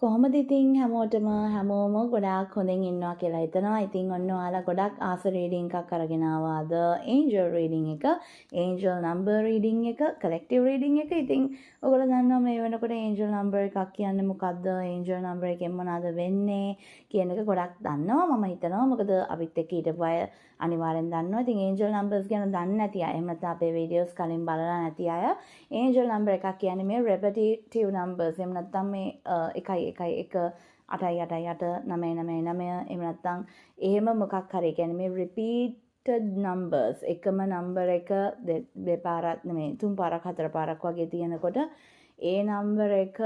කොහොමද ඉතින් හැමෝම ගොඩාක් හොඳින් ඉන්නවා කියලා හිතනවා. ඉතින් ඔන්න ඔයාලා ගොඩක් ආස රීඩින් එකක් අරගෙන ආවාද? ඒන්ජල් රීඩින් එක, ඒන්ජල් නම්බර් රීඩින් එක, කලෙක්ටිව් රීඩින් එක. ඉතින් ඔයගොල්ලෝ දන්නවා මේ වෙනකොට ඒන්ජල් නම්බර් එකක් කියන්නේ මොකද්ද? ඒන්ජල් නම්බර් එකෙන් මොනවද වෙන්නේ කියන එක ගොඩක් දන්නවා මම හිතනවා. මොකද අපිත් එක්ක හිටපු අය අනිවාර්යෙන් දන්නවා. ඉතින් ඒන්ජල් නම්බර්ස් ගැන දන්නේ නැති අය, එහෙම නැත්නම් අපේ වීඩියෝස් කලින් බලලා නැති අය, ඒන්ජල් නම්බර් එකක් කියන්නේ මේ රෙපිටිටිව් නම්බර්ස්. එහෙම නැත්නම් මේ 1 එහෙම නැත්නම් එහෙම මොකක් හරි. කියන්නේ මේ repeated numbers, එකම නම්බර් එක දෙපාරක් නෙමෙයි, 3 පාරක් 4 පාරක් වගේ තියෙනකොට ඒ නම්බර් එක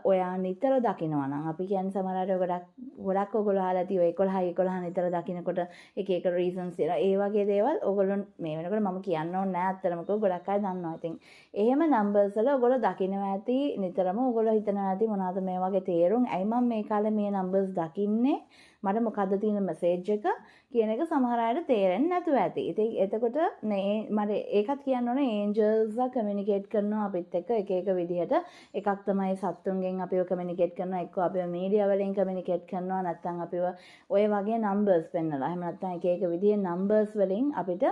ඔයා නිතර දකිනවා නම්, අපි කියන්නේ සමහරවිට ගොඩක් ඔයගොල්ලෝ අහලා ඇති ඔය 11 නිතර දකිනකොට එක රීසන්ස් තියෙනවා. ඒ වගේ දේවල් ඔයගොල්ලෝ මේ වෙනකොට මම කියන්න ඕනේ නැහැ අත්‍තරම, ගොඩක් අය දන්නවා. ඉතින් එහෙම නම්බර්ස් වල ඔයගොල්ලෝ දකිනවා ඇති නිතරම. ඔයගොල්ලෝ හිතනවා ඇති මොනවද මේ වගේ තේරුම්, ඇයි මම මේ කාලේ මේ නම්බර්ස් දකින්නේ, මට මොකද්ද තියෙන මෙසේජ් එක කියන එක සමහර අයට තේරෙන්නේ නැතුව ඇති. ඉතින් එතකොට මට ඒකත් කියන්න ඕනේ, ඒන්ජල්ස්ලා කමියුනිකේට් කරනවා අපිත් එක්ක එක විදිහට. එකක් තමයි සත්තුන්ගෙන් අපිව කමියුනිකේට් කරනවා, එක්ක අපිව මීඩියා වලින් කමියුනිකේට් කරනවා, නැත්නම් අපිව ඔය වගේ නම්බර්ස් පෙන්නලා, එහෙම නැත්නම් එක විදිහේ නම්බර්ස් වලින් අපිට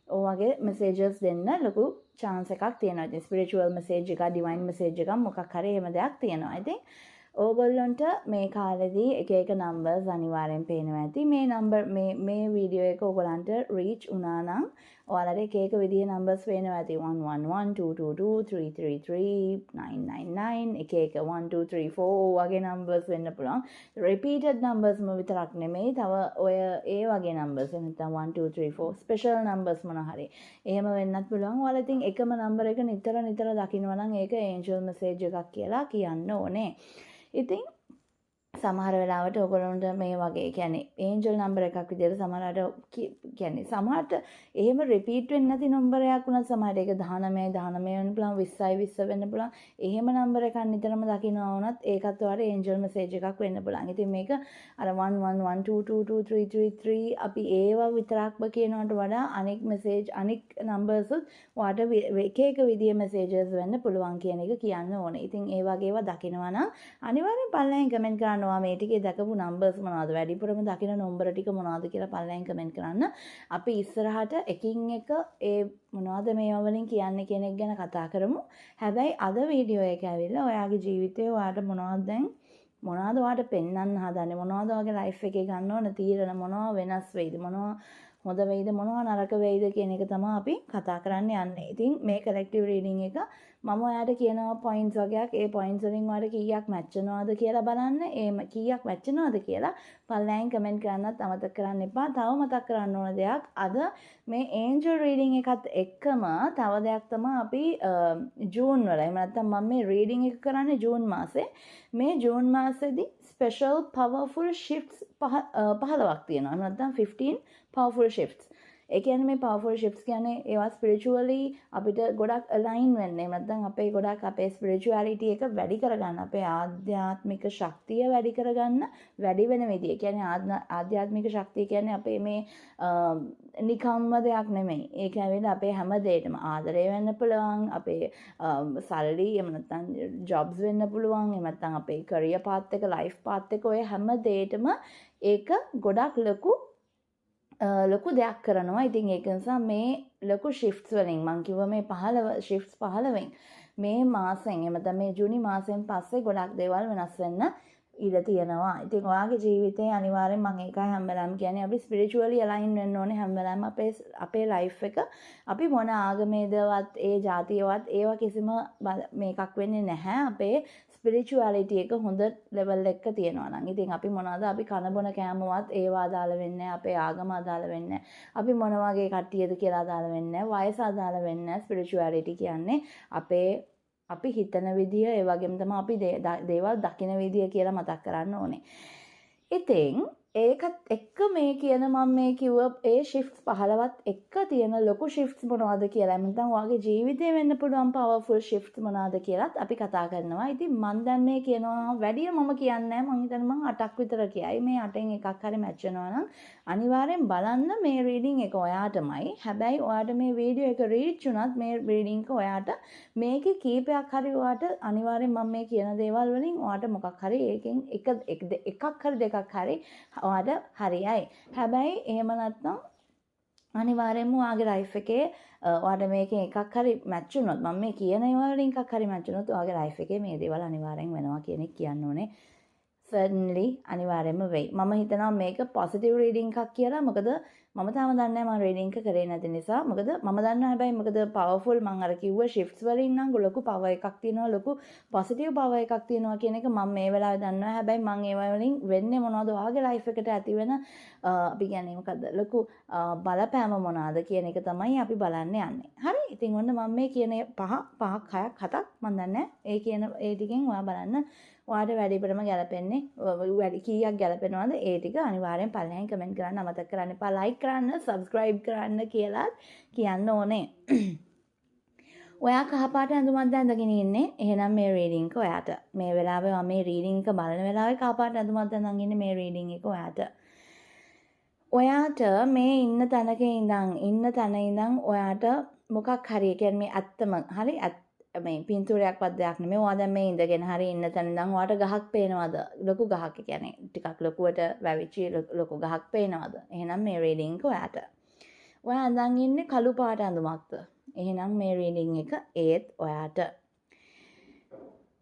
ඔය වගේ මෙසේජස් දෙන්න ලොකු chance එකක් තියෙනවා. ඉතින් ස්පිරිචුවල් මෙසේජ් එකක්, ඩිවයින් මෙසේජ් එකක් මොකක් හරි එහෙම දෙයක් තියෙනවා. ඉතින් ඕගොල්ලොන්ට මේ කාලෙදී එක නම්බර්ස් අනිවාර්යෙන් පේනවා ඇති. මේ වීඩියෝ එක ඕගොල්ලන්ට රීච් වුණා නම් ඔයාලට එක විදිහේ නම්බර්ස් පේනවා ඇති. 111 222 333 999 එක 1 2 3 4 වගේ නම්බර්ස් වෙන්න පුළුවන්. රිපීටඩ් නම්බර්ස් විතරක් නෙමෙයි, තව ඔය ඒ වගේ නම්බර්ස් නැත්නම් 1 2 3 4 ස්පෙෂල් නම්බර්ස් මොන හරි එහෙම වෙන්නත් පුළුවන්. ඔයාලා ඉතින් එකම නම්බර් එක නිතර දකිනවා නම් ඒක ඒන්ජල් මෙසේජ් එකක් කියලා කියන්න ඕනේ. ඉතින් සමහර වෙලාවට ඔයගොල්ලන්ට මේ වගේ කියන්නේ ඒන්ජල් නම්බර් එකක් විදිහට සමහරවිට කියන්නේ සමහරට එහෙම රිපීට් වෙන්නේ නැති නම්බරයක් වුණත් සමහරට ඒක 19 වෙන්න පුළුවන්, 20 වෙන්න පුළුවන්. එහෙම නම්බර එකක් නිතරම දකිනවා වුණත් ඒකත් ඔයාලට ඒන්ජල් මෙසේජ් එකක් වෙන්න පුළුවන්. ඉතින් මේක අර 11122233 අපි ඒවා විතරක්ම කියනවට වඩා අනෙක් මෙසේජ් අනෙක් නම්බර්ස් ඔයාලට එක විදිහේ මෙසේජස් වෙන්න පුළුවන් කියන එක කියන්න ඕනේ. ඉතින් ඒ වගේ ඒවා දකිනවා නම් අනිවාර්යෙන් පල්ලෙන් කමෙන්ට් කරන්න. මේ ටිකේ දැකපු නම්බර්ස් මොනවද, වැඩිපුරම දකින නම්බර ටික මොනවද කියලා පල්ලෙන් කමෙන්ට් කරන්න. අපි ඉස්සරහට එකින් එක ඒ මොනවද මේවා වලින් කියන්නේ කියන එක ගැන කතා කරමු. හැබැයි අද වීඩියෝ එක ඇවිල්ලා ඔයාගේ ජීවිතේ ඔයාට මොනවද ඔයාට පෙන්වන්න හදන්නේ, මොනවද ඔයාගේ ලයිෆ් එකේ ගන්න ඕන තීරණ, මොනවද වෙනස් වෙයිද, මොනවද හොඳ වෙයිද, මොනවද නරක වෙයිද කියන එක තමයි අපි කතා කරන්න යන්නේ. ඉතින් මේ කලෙක්ටිව් රීඩින් එක මම ඔයාට කියනවා පොයින්ට්ස් වගේක්. ඒ පොයින්ට්ස් වලින් ඔයාට කීයක් මැච් වෙනවද කියලා බලන්න. ඒ කීයක් මැච් වෙනවද කියලා පල්ලෙන් කමෙන්ට් කරන්නත් අමතක කරන්න එපා. තව මතක් කරන්න ඕන දෙයක්, අද මේ ඒන්ජල් රීඩින් එකත් එක්කම තව දෙයක් තමයි අපි ජූන් වල, එහෙම නැත්නම් මම මේ රීඩින් එක කරන්නේ ජූන් මාසේ. මේ ජූන් මාසෙදී ස්පෙෂල් පවර්ෆුල් ෂිෆ්ට්ස් 15ක් තියෙනවා. එහෙම නැත්නම් 15 powerful shifts. ඒ කියන්නේ මේ powerful shifts කියන්නේ ඒවා spiritually අපිට ගොඩක් align වෙන්න. එහෙම නැත්නම් අපේ ගොඩක් අපේ spirituality එක වැඩි කරගන්න, අපේ ආධ්‍යාත්මික ශක්තිය වැඩි කරගන්න වැඩි වෙන විදිය. කියන්නේ ආධ්‍යාත්මික ශක්තිය කියන්නේ අපේ මේ නිකම්ම දෙයක් නෙමෙයි. ඒක ඇවිල්ලා අපේ හැම දෙයකම ආදරය වෙන්න පුළුවන්, අපේ සල්ලි, එහෙම නැත්නම් jobs වෙන්න පුළුවන්, එහෙම නැත්නම් අපේ career path එක, life path එක, ඔය හැම දෙයකම ඒක ගොඩක් ලොකු දෙයක් කරනවා. ඉතින් ඒක නිසා මේ ලොකු ෂිෆ්ට්ස් වලින් මම කිව්වා මේ 15 ෂිෆ්ට්ස් 15න් මේ මාසෙන්, එහෙම නැත්නම් මේ ජූනි මාසෙන් පස්සේ ගොඩක් දේවල් වෙනස් වෙන්න ඉඩ තියෙනවා. ඉතින් ඔයාගේ ජීවිතේ අනිවාර්යෙන් මම ඒකයි හැම වෙලාවෙම කියන්නේ, අපි ස්පිරිචුවලි අලයින් වෙන්න ඕනේ හැම වෙලාවෙම අපේ ලයිෆ් එක. අපි මොන ආගමේදවත් ඒ ජාතියවත් ඒවා කිසිම මේකක් වෙන්නේ නැහැ. අපේ ස්පිරිචුවලිටි එක හොඳ ලෙවල් එකක තියෙනවා නම්. ඉතින් අපි මොනවාද, අපි කන බොන කෑමවත් ඒවා අදාළ වෙන්නේ නැහැ, අපේ ආගම අදාළ වෙන්නේ නැහැ, අපි මොන වගේ කට්ටියද කියලා අදාළ වෙන්නේ නැහැ, වයස අදාළ වෙන්නේ නැහැ. ස්පිරිචුවලිටි කියන්නේ අපි හිතන විදිය, ඒ වගේම තමයි අපි දේවල් දකින විදිය කියලා මතක් කරන්න ඕනේ. ඉතින් ඒකත් එක්ක මේ කියන මම මේ කිව්ව ඒ ෂිෆ්ට්ස් 15ත් එක්ක තියෙන ලොකු ෂිෆ්ට්ස් මොනවද කියලා නැත්නම් ඔයාගේ ජීවිතේ වෙන්න පුළුවන් පවර්ෆුල් ෂිෆ්ට්ස් මොනවද කියලාත් අපි කතා කරනවා. ඉතින් මම දැන් මේ කියනවා වැඩිය මම කියන්නේ නැහැ. මම හිතන්නේ මම 8ක් විතර කියයි. මේ 8න් එකක් හරි මැච් වෙනවා නම් අනිවාර්යෙන් බලන්න මේ රීඩින් එක ඔයාටමයි. හැබැයි ඔයාට මේ වීඩියෝ එක රීච් වුණත් මේ රීඩින් එක ඔයාට මේකේ කීපයක් හරි ඔයාට අනිවාර්යෙන් මම මේ කියන දේවල් වලින් ඔයාට මොකක් හරි ඒකෙන් එකක් හරි දෙකක් හරි ඔයාට හරියයි. හැබැයි එහෙම නැත්නම් අනිවාර්යෙන්ම ඔයාගේ ලයිෆ් එකේ ඔයාට මේකෙන් එකක් හරි මැච් වුණොත් මම මේ කියන ඒවා වලින් එකක් හරි මැච් වුණොත් ඔයාගේ ලයිෆ් එකේ මේ දේවල් අනිවාර්යෙන් වෙනවා කියන එක කියන්න ඕනේ. certainly අනිවාර්යෙන්ම වෙයි. මම හිතනවා මේක positive reading එකක් කියලා. මොකද මම තාම දන්නේ නැහැ මම reading එක කරේ නැති නිසා. මොකද මම දන්නවා හැබැයි මොකද powerful මම අර කිව්ව shifts වලින් නම් ලොකු power එකක් තියෙනවා. ලොකු positive power එකක් තියෙනවා කියන එක මම මේ වෙලාවේ දන්නවා. හැබැයි මම ඒවා වලින් වෙන්නේ මොනවද ඔයාගේ life එකට ඇති වෙන අපි කියන්නේ මොකද්ද ලොකු බලපෑම මොනවාද කියන එක තමයි අපි බලන්න යන්නේ. හරි. ඉතින් ඔන්න මම මේ කියන 5ක් 6ක් 7ක් මම දන්නේ ඒ කියන ඒ ටිකෙන් ඔයා බලන්න ඔයාට වැඩිපුරම ගැලපෙන්නේ වැඩි කීයක් ගැලපෙනවද ඒ ටික අනිවාර්යෙන් පල්ලෙහෙන් කමෙන්ට් කරන්න අමතක කරන්න එපා. ලයික් කරන්න, සබ්ස්ක්‍රයිබ් කරන්න කියලා කියන්න ඕනේ. ඔයා කහපාට ඇඳුමක් ඇඳගෙන ඉන්නේ. එහෙනම් මේ රීඩින් එක ඔයාට. මේ වෙලාවේ මම මේ රීඩින් එක බලන වෙලාවේ කහපාට ඇඳුමක් ඇඳන් ඉන්නේ මේ රීඩින් එක ඔයාට. ඔයාට මේ ඉන්න තැනක ඉඳන් ඔයාට මොකක් හරි කියන්නේ මේ ඇත්තම හරි මේ පින්තූරයක් වද්දයක් නෙමෙයි. ඔයා දැන් මේ ඉඳගෙන හරි ඉන්න තැන ඉඳන් ඔයාට ගහක් පේනවද? ලොකු ගහක් කියන්නේ ටිකක් ලොකුවට වැවිච්ච ලොකු ගහක් පේනවද? එහෙනම් මේ රීඩින් එක ඔයාට. ඔයා අඳන් ඉන්නේ කළු පාට ඇඳුමක්ද? එහෙනම් මේ රීඩින් එක ඒත් ඔයාට.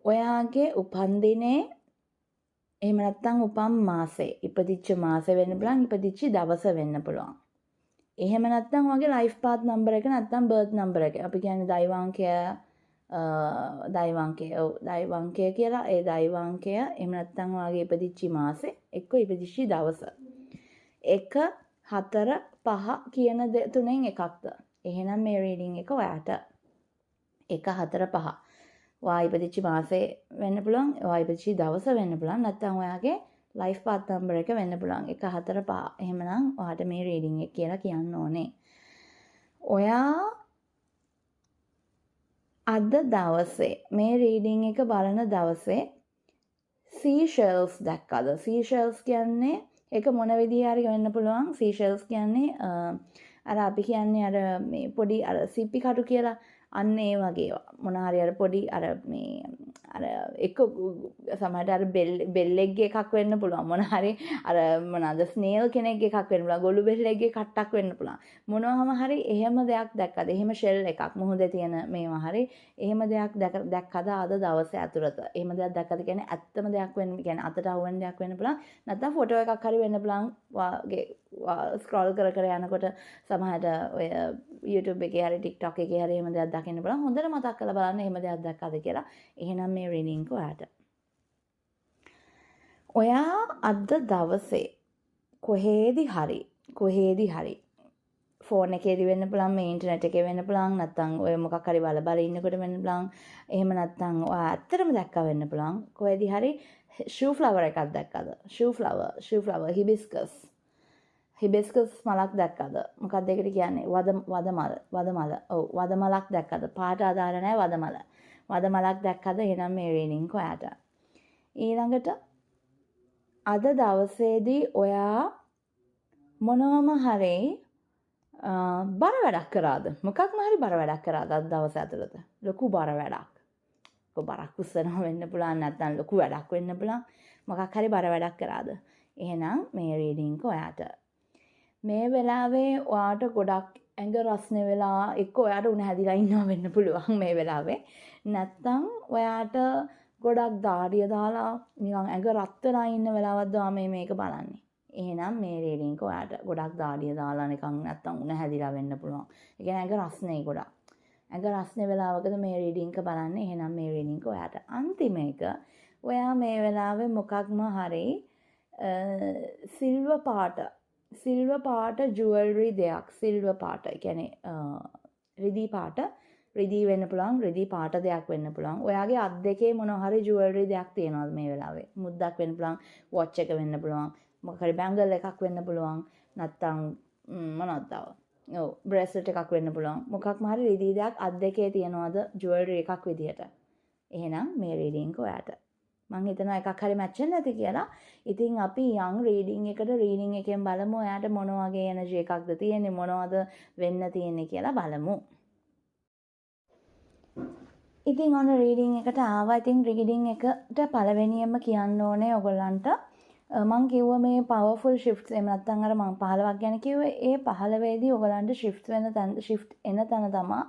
ඔයාගේ උපන්දිනේ එහෙම නැත්නම් උපන් මාසේ ඉපදිච්ච මාසේ වෙන්න පුළුවන්, ඉපදිච්ච දවස වෙන්න පුළුවන්. එහෙම නැත්නම් ඔයාගේ ලයිෆ් පාත් නම්බර් එක නැත්නම් බර්ත් නම්බර් එක. අපි කියන්නේ දෛවංකය කියලා. ඒ දෛවංකය එහෙම නැත්නම් ඔයාගේ ඉපදිච්ච මාසේ එක්ක ඉපදිච්ච දවස. 1 4 5 කියන තුනෙන් එකක්ද? එහෙනම් මේ රීඩින් එක ඔයාට 1 4 5 ඔයා ඉපදිච්ච මාසේ වෙන්න පුළුවන්, ඔයා ඉපදිච්ච දවස වෙන්න පුළුවන්, නැත්නම් ඔයාගේ ලයිෆ් පාත් නම්බර් එක වෙන්න පුළුවන් 1 4 5. එහෙමනම් ඔයාට මේ රීඩින් එක කියලා කියන්න ඕනේ. ඔයා අද දවසේ මේ රීඩින් එක බලන දවසේ සීෂෙල්ස් දැක්කද? සීෂෙල්ස් කියන්නේ ඒක මොන විදිහේ හරි වෙන්න පුළුවන්. සීෂෙල්ස් කියන්නේ අර අපි කියන්නේ අර මේ පොඩි අර සිප්පි කටු කියලා අන්න ඒ වගේ මොන හරි අර පොඩි අර මේ අර එක සමහරට අර බෙල්ලෙක්ගේ එකක් වෙන්න පුළුවන්. මොන හරි අර මොනවාද ස්නේල් කෙනෙක්ගේ එකක් වෙන්න පුළුවන්. ගොළු බෙල්ලෙක්ගේ කට්ටක් වෙන්න පුළුවන්. මොනවාම හරි එහෙම දෙයක් දැක්කද? එහෙම ෂෙල් එකක් මුහුදේ තියෙන මේවා හරි එහෙම දෙයක් දැක්කද අද දවසේ ඇතුළත? එහෙම දෙයක් දැක්කද කියන්නේ ඇත්තම දෙයක් වෙන්න කියන්නේ අතට අහුවෙන දෙයක් වෙන්න පුළුවන්. නැත්නම් ෆොටෝ එකක් හරි වෙන්න පුළුවන්. වාගේ ස්ක්‍රෝල් කර යනකොට සමහරට ඔය YouTube එකේ හරි TikTok එකේ හරි එහෙම දෙයක් දකින්න පුළුවන්. හොඳට මතක් කරලා බලන්න එහෙම දෙයක් දැක්කද කියලා. එහෙනම් මේ රීඩින් එක ඔයාට. ඔයා අද දවසේ කොහේදී හරි ෆෝන් එකේදී වෙන්න පුළුවන්, මේ ඉන්ටර්නෙට් එකේ වෙන්න පුළුවන්, නැත්නම් ඔය මොකක් හරි බල ඉන්නකොට වෙන්න පුළුවන්. එහෙම නැත්නම් ඔයා ඇත්තටම දැක්කා වෙන්න පුළුවන්. කොහෙදී හරි ෂූ ෆ්ලවර් එකක් දැක්කද? ෂූ ෆ්ලවර් හිබිස්කස් මලක් දැක්කද? මොකක්ද ඒකට කියන්නේ? වදමල. ඔව් වදමලක් දැක්කද? පාට ආදාර නැහැ වදමල. වදමලක් දැක්කද? එහෙනම් මේ රීඩින් එක ඔයාට. ඊළඟට අද දවසේදී ඔයා මොනවම හරි බර වැඩක් කරාද? මොකක්ම හරි බර වැඩක් කරාද අද දවස ඇතුළත? ලොකු බර වැඩක්. බරක් උස්සනවා වෙන්න පුළුවන්, නැත්නම් ලොකු වැඩක් වෙන්න පුළුවන්. මොකක් හරි බර වැඩක් කරාද? එහෙනම් මේ රීඩින් එක ඔයාට. මේ වෙලාවේ ඔයාට ගොඩක් ඇඟ රස්නේ වෙලා එක්ක ඔයාට උණ හැදිලා ඉන්නවා වෙන්න පුළුවන් මේ වෙලාවේ. නැත්නම් ඔයාට ගොඩක් දාඩිය දාලා නිකන් ඇඟ රත් වෙලා ඉන්න වෙලාවක්ද මේක බලන්නේ. එහෙනම් මේ රීඩින් එක ඔයාට ගොඩක් දාඩිය දාලා නිකන් නැත්නම් උණ හැදිලා වෙන්න පුළුවන්. ඒ කියන්නේ ඇඟ රස්නේ ගොඩක්. ඇඟ රස්නේ වෙලාවකද මේ රීඩින් එක බලන්නේ. එහෙනම් මේ රීඩින් එක ඔයාට. අන්තිම එක ඔයා මේ වෙලාවේ මොකක්ම හරි සිල්වර් පාට ජුවල්රි දෙයක් සිල්වර් පාට කියන්නේ රිදී පාට රිදී වෙන්න පුළුවන්, රිදී පාට දෙයක් වෙන්න පුළුවන්. ඔයාගේ අත් දෙකේ මොන හරි ජුවල්රි දෙයක් තියෙනවද මේ වෙලාවේ? මුද්දක් වෙන්න පුළුවන්, වොච් එක වෙන්න පුළුවන්, මොකක් හරි බැංගල් එකක් වෙන්න පුළුවන්. නැත්තම් මොනවද තව? ඔව් බ්‍රේස්ලට් එකක් වෙන්න පුළුවන්. මොකක්ම හරි රිදී දෙයක් අත් දෙකේ තියනවාද ජුවලරි එකක් විදියට. එහෙනම් මේ රීඩින් එක ඔයාට. මම හිතනවා එකක් හරි මැච් වෙන්නේ නැති කියලා. ඉතින් අපි යන් රීඩින් එකට රීඩින් එකෙන් බලමු ඔයාට මොන වගේ එනර්ජි එකක්ද තියෙන්නේ මොනවද වෙන්න තියෙන්නේ කියලා බලමු. ඉතින් ඔන්න රීඩින් එකට ආවා. ඉතින් රීඩින් එකට පළවෙනියෙන්ම කියන්න ඕනේ ඔයගොල්ලන්ට මම කිව්ව මේ පවර්ෆුල් ෂිෆ්ට්ස් එහෙම නැත්නම් අර මම 15ක් ගැන කිව්වේ ඒ 15ේදී ඔයගොල්ලන්ට ෂිෆ්ට් වෙන තැන ෂිෆ්ට් එන තැන තමයි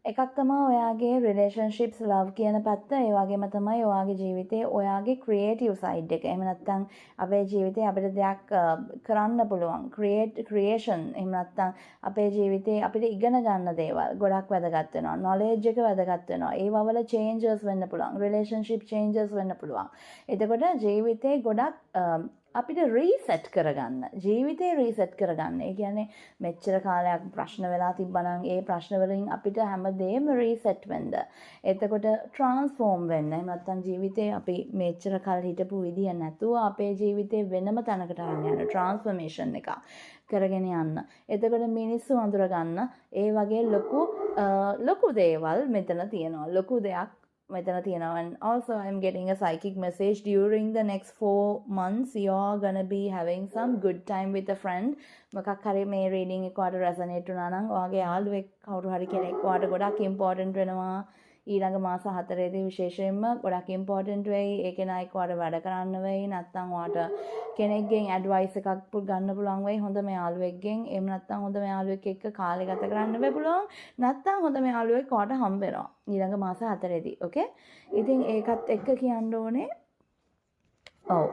එකක් තමයි ඔයාගේ රිලේෂන්ෂිප්ස් ලව් කියන පැත්ත. ඒ වගේම තමයි ඔයාගේ ජීවිතේ ඔයාගේ ක්‍රියේටිව් සයිඩ් එක. එහෙම නැත්නම් අපේ ජීවිතේ අපිට දෙයක් කරන්න පුළුවන්. ක්‍රියේෂන් එහෙම නැත්නම් අපේ ජීවිතේ අපිට ඉගෙන ගන්න දේවල් ගොඩක් වැදගත් වෙනවා. නොලෙජ් එක වැදගත් වෙනවා. ඒව වල චේන්ජස් වෙන්න පුළුවන්. රිලේෂන්ෂිප් චේන්ජස් වෙන්න පුළුවන්. එතකොට ජීවිතේ ගොඩක් අපිට රීසෙට් කරගන්න ජීවිතේ රීසෙට් කරගන්න. ඒ කියන්නේ මෙච්චර කාලයක් ප්‍රශ්න වෙලා තිබ්බනම් ඒ ප්‍රශ්න වලින් අපිට හැමදේම රීසෙට් වෙන්න. එතකොට ට්‍රාන්ස්ෆෝම් වෙන්න. එහෙම නැත්නම් ජීවිතේ අපි මෙච්චර කාල හිටපු විදිය නැතුව අපේ ජීවිතේ වෙනම තැනකට යන ට්‍රාන්ස්ෆර්මේෂන් එක කරගෙන යන්න. එතකොට මිනිස්සු අඳුර ගන්න. ඒ වගේ ලොකු දේවල් මෙතන තියෙනවා. ලොකු දෙයක් මෙතන තියෙනවා. And also I'm getting a psychic message during the next 4 months you're gonna be having some good time with a friend. මොකක් හරි මේ reading එක ඔයාලට resonate වුණා නම් ඔයාගේ යාළුවෙක් කවුරු හරි කෙනෙක් ඔයාලට ගොඩක් important වෙනවා. ඊළඟ මාස 4ේදී විශේෂයෙන්ම ගොඩක් important වෙයි. ඒ කෙනා එක්ක ඔයාලට වැඩ කරන්න වෙයි. නැත්නම් ඔයාලට කෙනෙක්ගෙන් ඇඩ්වයිස් එකක් ගන්න පුළුවන් වෙයි. හොඳම යාළුවෙක්ගෙන්. එහෙම නැත්නම් හොඳම යාළුවෙක් එක්ක කාලය ගත කරන්න වෙයි පුළුවන්. නැත්නම් හොඳම යාළුවෙක් ඔයාලට හම්බ වෙනවා. ඊළඟ මාස 4ේදී. ඕකේ? ඉතින් ඒකත් එක්ක කියන්න ඕනේ. ඔව්.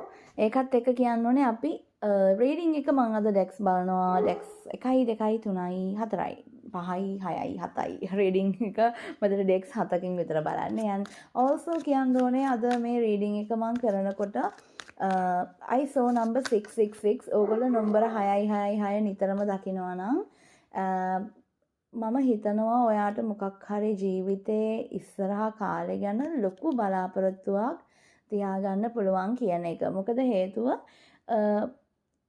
ඒකත් එක්ක කියන්න ඕනේ අපි රීඩින් එක මම අද ඩෙක්ස් බලනවා. ඩෙක්ස් 1 2 3 4යි 5යි 6යි 7යි රීඩින් එක මදට ඩෙක්ස් 7කින් විතර බලන්න. and also කියන්න ඕනේ අද මේ රීඩින් එක මම කරනකොට I saw number 666 ඕගොල්ලෝ නම්බර 666 නිතරම දකිනවා නම් මම හිතනවා ඔයාට මොකක් හරි ජීවිතේ ඉස්සරහා කාලේ ගැන ලොකු බලාපොරොත්තුවක් තියාගන්න පුළුවන් කියන එක. මොකද හේතුව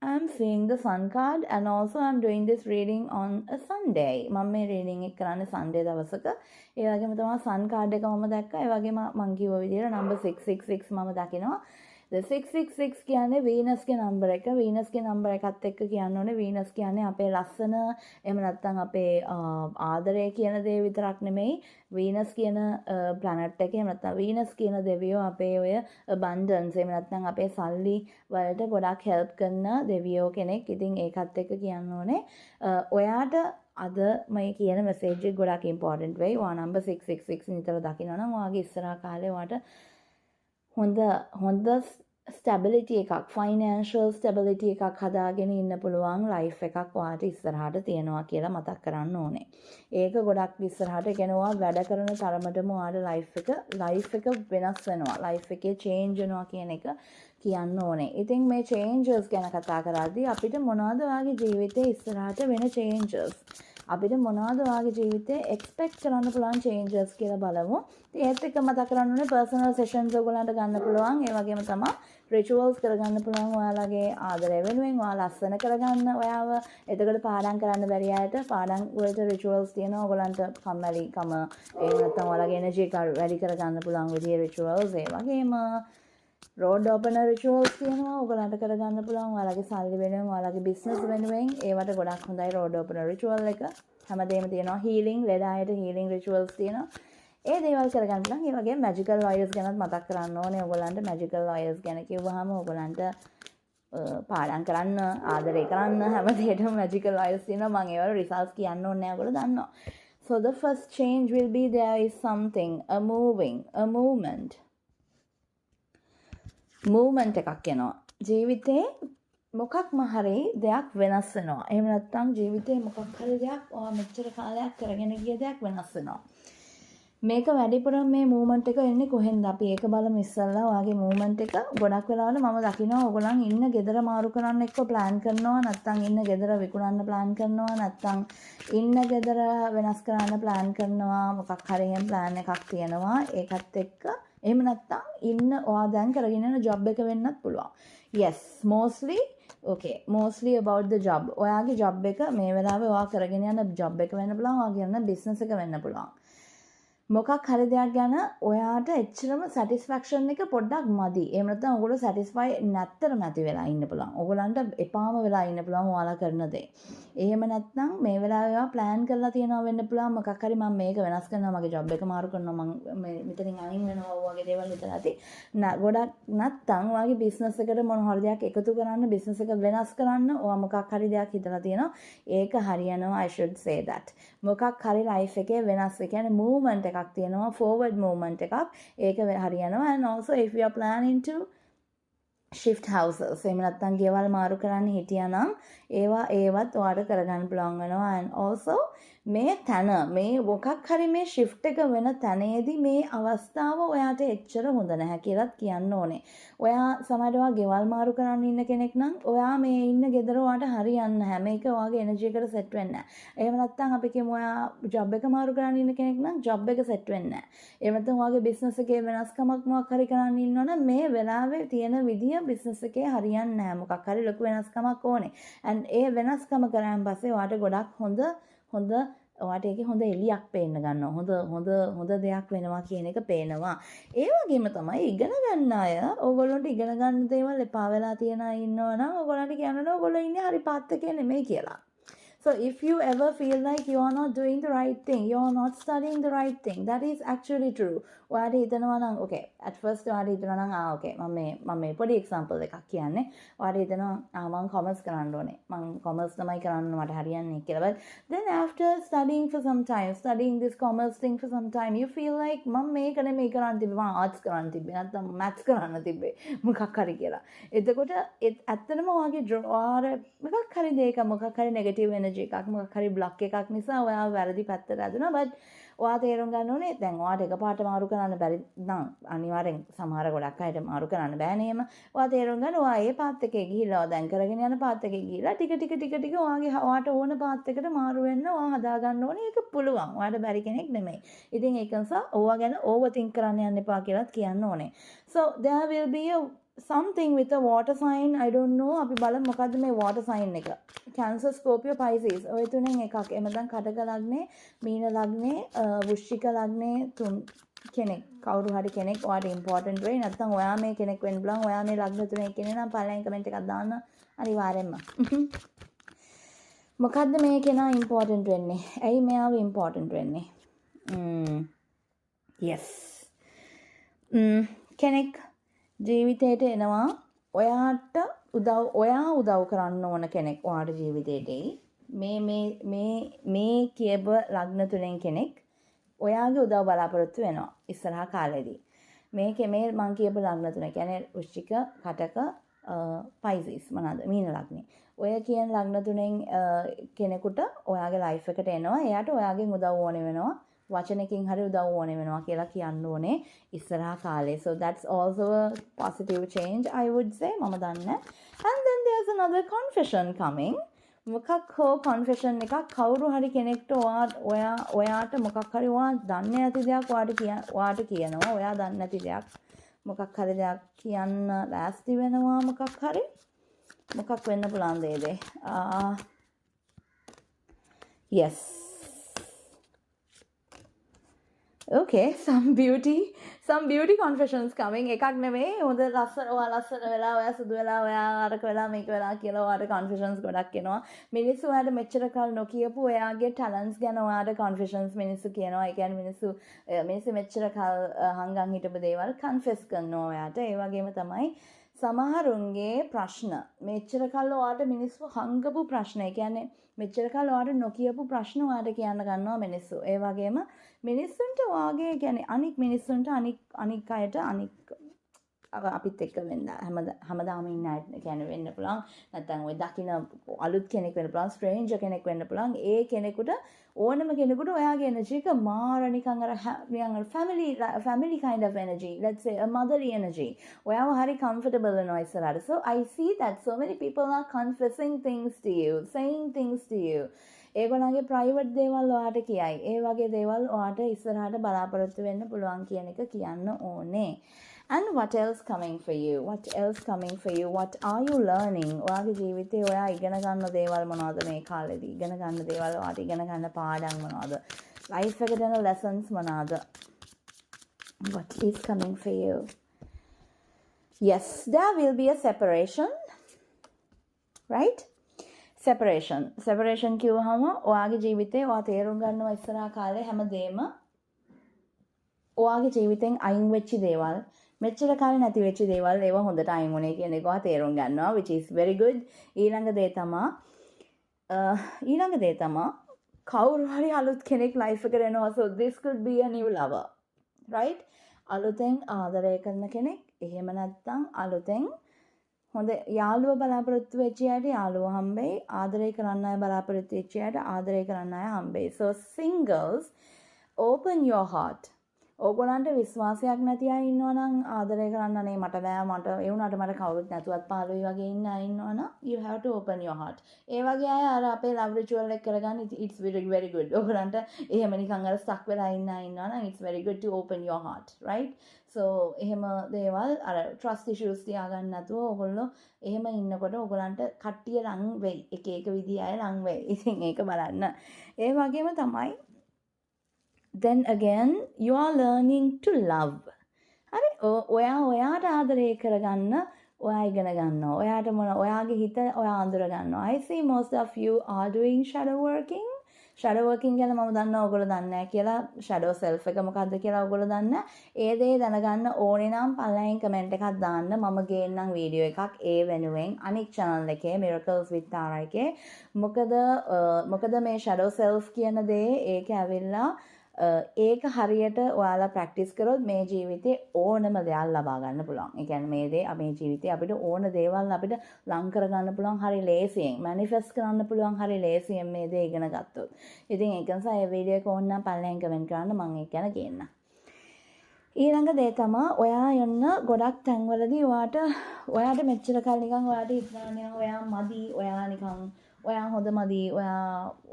I'm seeing the sun card and also I'm doing this reading on a Sunday. මම මේ reading එක කරන්නේ Sunday දවසක. ඒ වගේම තමයි sun card එක මම දැක්කා. ඒ වගේම මම කිව්ව විදිහට number 666 මම දකිනවා. The 666 කියන්නේ වීනස්ගේ නම්බර එක. වීනස්ගේ නම්බර එකත් එක්ක කියන්න ඕනේ වීනස් කියන්නේ අපේ ලස්සන එහෙම නැත්නම් අපේ ආදරය කියන දේ විතරක් නෙමෙයි. වීනස් කියන ප්ලැනට් එක එහෙම නැත්නම් වීනස් කියන දෙවියෝ අපේ ඔය abundance එහෙම නැත්නම් අපේ සල්ලි වලට ගොඩක් help කරන දෙවියෝ කෙනෙක්. ඉතින් ඒකත් එක්ක කියන්න ඕනේ ඔයාට අද මේ කියන මැසේජ් එක ගොඩක් important වෙයි. ඔයා number 666 නිතර දකිනවා නම් ඔයාගේ ඉස්සරහා කාලේ ඔයාට හොඳ ස්ටැබිලිටි එකක් ෆයිනෑන්ෂල් ස්ටැබිලිටි එකක් හදාගෙන ඉන්න පුළුවන් ලයිෆ් එකක් ඔයාට ඉස්සරහට තියෙනවා කියලා මතක් කරන්න ඕනේ. ඒක ගොඩක් ඉස්සරහට ගෙනවා වැඩ කරන තරමටම ඔයාට ලයිෆ් එක වෙනස් වෙනවා. ලයිෆ් එකේ චේන්ජ් වෙනවා කියන එක කියන්න ඕනේ. ඉතින් මේ චේන්ජස් ගැන කතා කරද්දී අපිට මොනවද ඔයාගේ ජීවිතේ ඉස්සරහට වෙන චේන්ජස්? අපිට මොනවද ඔයාගේ ජීවිතේ එක්ස්පෙක්ට් කරන්න පුළුවන් චේන්ජස් කියලා බලමු. ඒත් එක්ක මතක් කරන්න ඕනේ පර්සනල් සෙෂන්ස් ඔයගොල්ලන්ට ගන්න පුළුවන්. ඒ වගේම තමයි රිචුවල්ස් කරගන්න පුළුවන් ඔයාලගේ ආදරය වෙනුවෙන් ඔයා ලස්සන කරගන්න ඔයාව. එතකොට පාඩම් කරන්න බැරි අයට පාඩම් වලට රිචුවල්ස් තියෙනවා. ඔයගොල්ලන්ට කම්මැලිකම ඒ නැත්නම් ඔයාලගේ එනර්ජි එක වැඩි කරගන්න පුළුවන් විදිහේ රිචුවල්ස්. ඒ වගේම රෝඩ් ඕපනර් රිචුවල්ස් තියෙනවා. ඔයගලන්ට කරගන්න පුළුවන් ඔයාලගේ සල්ලි වෙනුවෙන් ඔයාලගේ බිස්නස් වෙනුවෙන් ඒවට ගොඩක් හොඳයි රෝඩ් ඕපනර් රිචුවල් එක. හැමදේම තියෙනවා. හීලින් ලෙඩ අයට හීලින් රිචුවල්ස් තියෙනවා. ඒ දේවල් කරගන්න පුළුවන්. ඒ වගේම මැජිකල් ඔයල්ස් ගැනත් මතක් කරන්න ඕනේ. ඔයගලන්ට මැජිකල් ඔයල්ස් ගැන කිව්වහම ඔයගලන්ට පාඩම් කරන්න ආදරය කරන්න හැමදේටම මැජිකල් ඔයල්ස් තියෙනවා. මම ඒවල රිසල්ට්ස් කියන්න ඕනේ නැහැ. ඔයගොල්ලෝ දන්නවා. So the first change will be there is something, a movement එකක් එනවා. ජීවිතේ මොකක්ම හරි දෙයක් වෙනස් වෙනවා. එහෙම නැත්නම් ජීවිතේ මොකක් හරි දෙයක් ඔයා මෙච්චර කාලයක් කරගෙන ගිය දෙයක් වෙනස් වෙනවා. මේක වැඩිපුරම මේ මූවමන්ට් එක එන්නේ කොහෙන්ද? අපි ඒක බලමු ඉස්සල්ලා. ඔයාගේ මූවමන්ට් එක ගොඩක් වෙලාවල මම දකිනවා ඕගොල්ලන් ඉන්න ගෙදර මාරු කරන්න එක්ක ප්ලෑන් කරනවා. නැත්නම් ඉන්න ගෙදර විකුණන්න ප්ලෑන් කරනවා. නැත්නම් ඉන්න ගෙදර වෙනස් කරන්න ප්ලෑන් කරනවා. මොකක් හරි එහෙම ප්ලෑන් එකක් තියෙනවා. ඒකත් එක්ක එහෙම නැත්නම් ඉන්න ඔයා දැන් කරගෙන යන ජොබ් එක වෙන්නත් පුළුවන්. Yes, mostly about the job. ඔයාගේ ජොබ් එක මේ වෙලාවේ ඔයා කරගෙන යන ජොබ් එක වෙන්න පුළුවන්. ඔයා කරන බිස්නස් එක වෙන්න පුළුවන්. මොකක් හරි දෙයක් ගැන ඔයාට එච්චරම සැටිස්ෆැක්ෂන් එක පොඩ්ඩක් මදි. එහෙම නැත්නම් ඔයගොල්ලෝ සැටිස්ෆයි නැත්තරම ඇති වෙලා ඉන්න පුළුවන්. ඔයගොල්ලන්ට එපාම වෙලා ඉන්න පුළුවන් ඔයාලා කරන දේ. එහෙම නැත්නම් මේ වෙලාවේ ඔයා ප්ලෑන් කරලා තියනවා වෙන්න පුළුවන්. මොකක් හරි මම මේක වෙනස් කරනවා, මගේ ජොබ් එක මාරු කරනවා, මම මෙතනින් අයින් වෙනවා වගේ දේවල් හිතලා ඇති. ගොඩක් නැත්නම් ඔයාගේ බිස්නස් එකට මොන හරි දෙයක් එකතු කරන්න, බිස්නස් එක වෙනස් කරන්න ඔයා මොකක් හරි දෙයක් හිතලා තියෙනවා. ඒක හරියනවා. I should say that. මොකක් හරි ලයිෆ් එකේ වෙනස්, ඒ කියන්නේ movement එකක් තියෙනවා, forward movement එකක්. ඒක හරියනවා. And also if you are planning to shift houses, එහෙම නැත්නම් ගෙවල් මාරු කරන්න හිටියානම් ඒවත් ඔයාලට කරගන්න පුළුවන් වෙනවා. And also මේ තැන මේ මොකක් හරි මේ shift එක වෙන තැනේදී මේ අවස්ථාව ඔයාට එච්චර හොඳ නැහැ කියලාත් කියන්න ඕනේ. ඔයා සමහරවිට ගෙවල් මාරු කරන්න ඉන්න කෙනෙක් නම් ඔයා මේ ඉන්න ගෙදර ඔයාට හරියන්නේ නැහැ. මේක ඔයාගේ එනර්ජි එකට සෙට් වෙන්නේ නැහැ. එහෙම නැත්නම් අපි කියමු ඔයා ජොබ් එක මාරු කරන්න ඉන්න කෙනෙක් නම් ජොබ් එක සෙට් වෙන්නේ නැහැ. එහෙම නැත්නම් ඔයාගේ බිස්නස් එකේ වෙනස්කමක් මොකක් හරි කරන්න ඉන්නවනම් මේ වෙලාවේ තියෙන විදිය බිස්නස් එකේ හරියන්නේ නැහැ. මොකක් හරි ලොකු වෙනස්කමක් ඕනේ. and ඒ වෙනස්කම කරාන් පස්සේ ඔයාට ගොඩක් හොඳ ඔයාට ඒකේ හොඳ එලියක් පේන්න ගන්නවා. හොඳ දෙයක් වෙනවා කියන එක පේනවා. ඒ වගේම තමයි ඉගෙන ගන්න අය ඕගොල්ලන්ට ඉගෙන ගන්න දේවල් එපා වෙලා තියන අය ඉන්නවනම් ඕගොල්ලන්ට කියනවා ඕගොල්ලෝ ඉන්නේ හරි පාත් එකේ නෙමෙයි කියලා. So if you ever feel like you are not doing the right thing, you are not studying the right thing, that is actually true. ඔයාට හිතනවා නම් okay, at first ඔයාට හිතනවා නම් okay මම මේ පොඩි example එකක් කියන්නේ. ඔයාට හිතනවා මම commerce කරන්න ඕනේ. මම commerce තමයි කරන්න මට හරියන්නේ කියලා. But then after studying for some time, studying this commerce thing for some time, you feel like මම මේක නෙමෙයි කරන්න තිබ්බේ, මම arts කරන්න තිබ්බේ, නැත්නම් maths කරන්න තිබ්බේ, මොකක් හරි කියලා. එතකොට ඇත්තටම ඔයාගේ මොකක් හරි දෙයක මොකක් හරි negative energy එකක් මොකක් හරි block එකක් නිසා ඔයා වැරදි පැත්තට ඇදුනා. but ඔයා තේරුම් ගන්න ඕනේ දැන් ඔයාට එකපාරට මාරු කරන්න බැරි නම් අනිවාර්යෙන් සමහර ගොඩක් අයට මාරු කරන්න බෑ නේම. ඔයා තේරුම් ගන්න ඔයා ඒ පාත් එකේ ගිහිල්ලා දැන් කරගෙන යන පාත් එකේ ගිහිල්ලා ටික ඔයාට ඕන පාත් එකට මාරු වෙන්න ඔයා හදා ගන්න ඕනේ. ඒක පුළුවන්. ඔයාට බැරි කෙනෙක් නෙමෙයි. ඉතින් ඒක නිසා ඔයා ගැන overthink කරන්න යන්න එපා කියලාත් කියන්න ඕනේ. so there will be a something with a water sign. I don't know. අපි බලමු මොකද්ද මේ water sign එක. Cancer, Scorpio, Pisces. ඔය තුනෙන් එකක්. එහෙම නැත්නම් කටක ලග්නේ, මීන ලග්නේ, වෘශ්චික ලග්නේ තුන් කෙනෙක්. කවුරු හරි කෙනෙක් ඔයාට important වෙයි. නැත්නම් ඔයා මේ කෙනෙක් වෙන්න බලන්. ඔයා මේ ලග්න තුනේ කෙනෙක් නම් පළවෙනි කමෙන්ට් එකක් දාන්න අනිවාර්යෙන්ම. මොකද්ද මේ කෙනා important වෙන්නේ? ඇයි මෙයාව important වෙන්නේ? yes. කෙනෙක් ජීවිතයට එනවා ඔයා උදව් කරන්න ඕන කෙනෙක් ඔයාට ජීවිතේට මේ කියව ලග්න තුනෙන් කෙනෙක් ඔයාගේ උදව් බලාපොරොත්තු වෙනවා ඉස්සරහා කාලෙදී. මේ මං කියපු ලග්න තුන කියන්නේ වෘශ්චික, කටක, Pisces මොනවාද මීන ලග්නේ. ඔය කියන ලග්න තුනෙන් කෙනෙකුට ඔයාගේ ලයිෆ් එකට එනවා. එයාට ඔයාගෙන් උදව් ඕනේ වෙනවා. වචනකින් හරි උදව් ඕනේ වෙනවා කියලා කියන්න ඕනේ ඉස්සරහා කාලේ. so that's also a positive change I would say. මම දන්නේ. and then there's another confession coming. මොකක් හෝ confession එකක් කවුරු හරි කෙනෙක්ට ඔයාට මොකක් හරි ඔයා දන්නේ නැති දෙයක් ඔයාට කියනවා. ඔයා දන්නේ නැති දෙයක් මොකක් හරි දෙයක් කියන්න ලෑස්ති වෙනවා. මොකක් වෙන්න පුළුවන් දේද? yes. okay, some beauty confessions coming. එකක් නෙමෙයි හොඳ ලස්සන වෙලා ඔයා සුදු වෙලා ඔයා අරක වෙලා මේක වෙලා කියලා ඔයාට confessions ගොඩක් එනවා. මිනිස්සු ඔයාට මෙච්චර කල් නොකියපු ඔයාගේ talents ගැන ඔයාට confessions මිනිස්සු කියනවා. ඒ කියන්නේ මිනිස්සු මෙච්චර කල් හංගන් හිටපු දේවල් confess කරනවා ඔයාට. ඒ වගේම තමයි සමහරුන්ගේ ප්‍රශ්න මෙච්චර කල් ඔයාට මිනිස්සු හංගපු ප්‍රශ්න. ඒ කියන්නේ මෙච්චර කල් ඔයාට නොකියපු ප්‍රශ්න ඔයාට කියන්න ගන්නවා මිනිස්සු. ඒ වගේම මිනිස්සුන්ට ඔයාගේ කියන්නේ අනික් මිනිස්සුන්ට අනික් අයට අනික් අපිත් එක්ක වෙන්න හැමදාම ඉන්න අය කියන්නේ වෙන්න පුළුවන්. නැත්නම් ඔය දකින්න අලුත් කෙනෙක් වෙන්න පුළුවන්, ස්ට්‍රේන්ජර් කෙනෙක් වෙන්න පුළුවන්. ඒ කෙනෙකුට ඕනම කෙනෙකුට ඔයාගේ එනර්ජි එක මාර නිකන් අර family kind of energy, let's say a motherly energy. ඔයාව හරි comfortable වෙනවා ඉස්සරහට. so I see that so many people are confessing things to you, saying things to you. ඒගොල්ලන්ගේ ප්‍රයිවට් දේවල් ඔයාට කියයි. ඒ වගේ දේවල් ඔයාට ඉස්සරහට බලාපොරොත්තු වෙන්න පුළුවන් කියන එක කියන්න ඕනේ. And what else coming for you? What else coming for you? What are you learning? ඔයාගේ ජීවිතේ ඔයා ඉගෙන ගන්න දේවල් මොනවද මේ කාලෙදී? ඉගෙන ගන්න දේවල් ඔයාට ඉගෙන ගන්න පාඩම් මොනවද? ලයිෆ් එකට යන lessons මොනවද? What is coming for you? Yes, there will be a separation. Right? Separation කිව්වහම ඔයාගේ ජීවිතේ ඔයා තේරුම් ගන්නවා ඉස්සරහා කාලේ හැමදේම ඔයාගේ ජීවිතෙන් අයින් වෙච්ච දේවල් මෙච්චර කාලේ නැති වෙච්ච දේවල් ඒවා හොඳට අයින් වුණේ කියන එක ඔයා තේරුම් ගන්නවා, which is very good. ඊළඟ දේ තමා කවුරු හරි අලුත් කෙනෙක් ලයිෆ් එකට එනවා. So this could be a new lover. Right? අලුතෙන් ආදරය කරන කෙනෙක්, එහෙම නැත්නම් අලුතෙන් හොඳ යාළුව බලාපොරොත්තු වෙච්ච අයට යාළුව හම්බෙයි, ආදරය කරන්න අය බලාපොරොත්තු වෙච්ච අයට ආදරය කරන්න අය හම්බෙයි. So singles, open your heart. ඕගොල්ලන්ට විශ්වාසයක් නැති අය ඉන්නවා නම් ආදරය කරන්න අනේ මට බෑ, මට ඒ වුණාට මට කවුරුත් නැතුවත් පාළුයි වගේ ඉන්න අය ඉන්නවා නම් you have to open your heart. ඒ වගේ අය අර අපේ love ritual එක කරගන්න it's very good. ඕගොල්ලන්ට එහෙම නිකන් අර stuck වෙලා ඉන්න අය ඉන්නවා නම් it's very good to open your heart, right? So එහෙම දේවල් අර trust issues තියාගන්න නැතුව ඕගොල්ලෝ එහෙම ඉන්නකොට ඕගොල්ලන්ට කට්ටිය ලං වෙයි. එක විදිහ අය ලං වෙයි. ඉතින් ඒක බලන්න. ඒ වගේම තමයි then again you are learning to love. හරි ඔයාට ආදරය කරගන්න ඔයා ඉගෙන ගන්නවා. ඔයාට ඔයාගේ හිත ඔයා අඳුර ගන්නවා. I see most of you are doing shadow working. shadow working ගැන මම දන්නවා ඔයගොල්ලෝ දන්නේ නැහැ කියලා. shadow self එක මොකද්ද කියලා ඔයගොල්ලෝ දන්නේ. ඒ දේ දැනගන්න ඕනේ නම් පල්ලෙන් කමෙන්ට් එකක් දාන්න. මම ගේන්නම් වීඩියෝ එකක් ඒ වෙනුවෙන් අනික් channel එකේ Miracles with Tara එකේ. මොකද මේ shadow self කියන දේ ඒක ඇවිල්ලා ඒක හරියට ඔයාලා ප්‍රැක්ටිස් කරොත් මේ ජීවිතේ ඕනම දෙයක් ලබා ගන්න පුළුවන්. ඒ කියන්නේ මේ දේ මේ ජීවිතේ අපිට ඕන දේවල් අපිට ලං කර ගන්න පුළුවන් හරි ලේසියෙන්. මැනිෆෙස්ට් කරන්න පුළුවන් හරි ලේසියෙන් මේ දේ ඉගෙන ගත්තොත්. ඉතින් ඒක නිසා මේ වීඩියෝ එක ඕන නම් පල්ලෙන් කමෙන්ට් කරන්න මම ඒක ගැන කියන්නම්. ඊළඟ දේ තමයි ඔයා යන්න ගොඩක් තැන්වලදී ඔයාට මෙච්චර කල් නිකන් ඔයාට හිතනවා ඔයා මදි, ඔයා නිකන් ඔයා හොඳ මදි,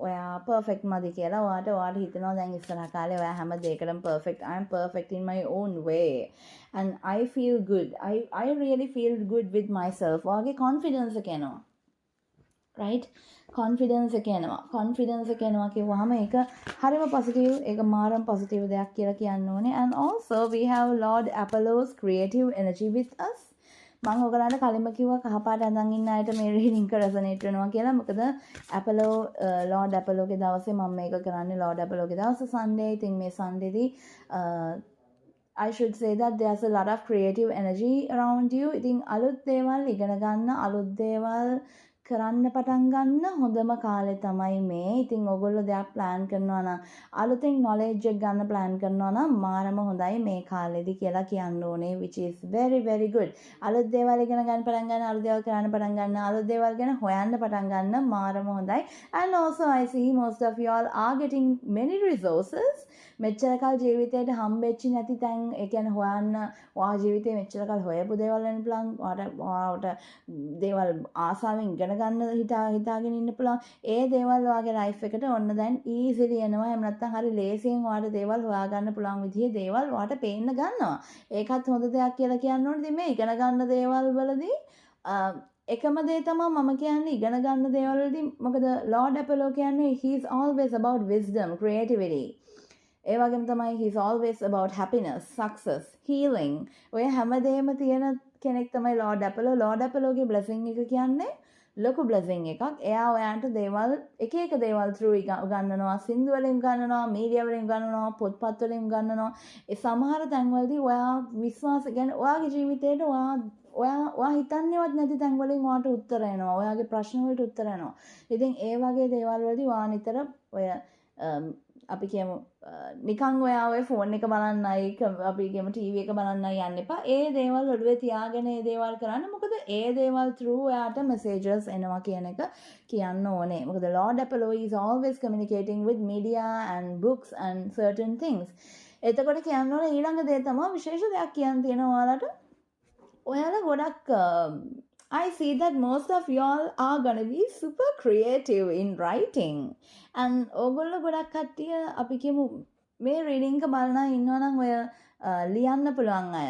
ඔයා perfect මදි කියලා ඔයාට හිතනවා දැන් ඉස්සරහ කාලේ ඔයා හැම දෙයකටම perfect. I am perfect in my own way and I feel good. I really feel good with myself. ඔයාගේ confidence එක එනවා. right? confidence එක එනවා කිව්වහම ඒක හරිම positive, ඒක මාරම positive දෙයක් කියලා කියන්න ඕනේ. And also we have Lord Apollo's creative energy with us. මම ඔයගලන්ට කලින්ම කිව්වා කහපාට අඳන් ඉන්න අයට මේ රීඩින් එක රෙසොනේට් වෙනවා කියලා. මොකද Lord Apollo ගේ දවසේ මම මේක කරන්නේ Lord Apollo ගේ දවසේ Sunday. ඉතින් මේ Sunday දී I should say that there's a lot of creative energy around you. ඉතින් අලුත් දේවල් ඉගෙන ගන්න, අලුත් දේවල් කරන්න පටන් ගන්න හොඳම කාලේ තමයි මේ. ඉතින් ඔයගොල්ලෝ දෙයක් plan කරනවා නම් අලුතෙන් knowledge එක ගන්න plan කරනවා නම් මාරම හොඳයි මේ කාලෙදි කියලා කියන්න ඕනේ, which is very good. අලුත් දේවල් ඉගෙන ගන්න පටන් ගන්න, අලුත් දේවල් කරන්න පටන් ගන්න, අලුත් දේවල් ගැන හොයන්න පටන් ගන්න මාරම හොඳයි. And also I see most of you all are getting many resources. මෙච්චර කල් ජීවිතේට හම්බෙච්චි නැති තැන් ඒ කියන්නේ හොයන්න ඔයා ජීවිතේ මෙච්චර කල් හොයපු දේවල් වෙන පුළුවන්. ඔයාට දේවල් ආසාවෙන් ඉගෙන ගන්න හිතාගෙන ඉන්න පුළුවන්. ඒ දේවල් ඔයාගේ ලයිෆ් එකට ඔන්න දැන් easily එනවා. එහෙම නැත්නම් හරි ලේසියෙන් ඔයාට දේවල් හොයාගන්න පුළුවන් විදිහේ දේවල් ඔයාට පේන්න ගන්නවා. ඒකත් හොඳ දෙයක් කියලා කියන්න ඕනේ. ඉතින් මේ ඉගෙන ගන්න දේවල් වලදී එකම දේ තමයි මම කියන්නේ ඉගෙන ගන්න දේවල් වලදී මොකද Lord Apollo කියන්නේ he is always about wisdom, creativity. ඒ වගේම තමයි he is always about happiness, success, healing. ඔය හැමදේම තියෙන කෙනෙක් තමයි Lord Apollo. Lord Apollo ගේ blessing එක කියන්නේ ලොකු blessing එකක්. එයා ඔයාට දේවල් එක දේවල් through උගන්වනවා, සින්දු වලින් උගන්වනවා, මීඩියා වලින් උගන්වනවා, පොත්පත් වලින් උගන්වනවා. ඒ සමහර තැන්වලදී ඔයා විශ්වාස කියන්නේ ඔයාගේ ජීවිතේට ඔයා හිතන්නේවත් නැති තැන් වලින් ඔයාට උත්තර එනවා. ඔයාගේ ප්‍රශ්න වලට උත්තර එනවා. ඉතින් ඒ වගේ දේවල් වලදී ඔයා නිතර ඔය අපි කියමු නිකන් ඔයා ඔය ෆෝන් එක බලන්නයි අපි කියමු ටීවී එක බලන්නයි යන්න එපා. ඒ දේවල් ඔළුවේ තියාගෙන ඒ දේවල් කරන්න. මොකද ඒ දේවල් through ඔයාට messages එනවා කියන එක කියන්න ඕනේ. මොකද Lord Apollo is always communicating with media and books and certain things. එතකොට කියන්න ඕනේ ඊළඟ දේ තමයි විශේෂ දෙයක් කියන්න තියෙනවා ඔයාලට. ඔයාලා ගොඩක් I see that most of y'all are gonna be super creative in writing. And ඕගොල්ලෝ ගොඩක් කට්ටිය අපි කියමු මේ රීඩින් එක බලන ඉන්නවා නම් ඔය ලියන්න පුළුවන් අය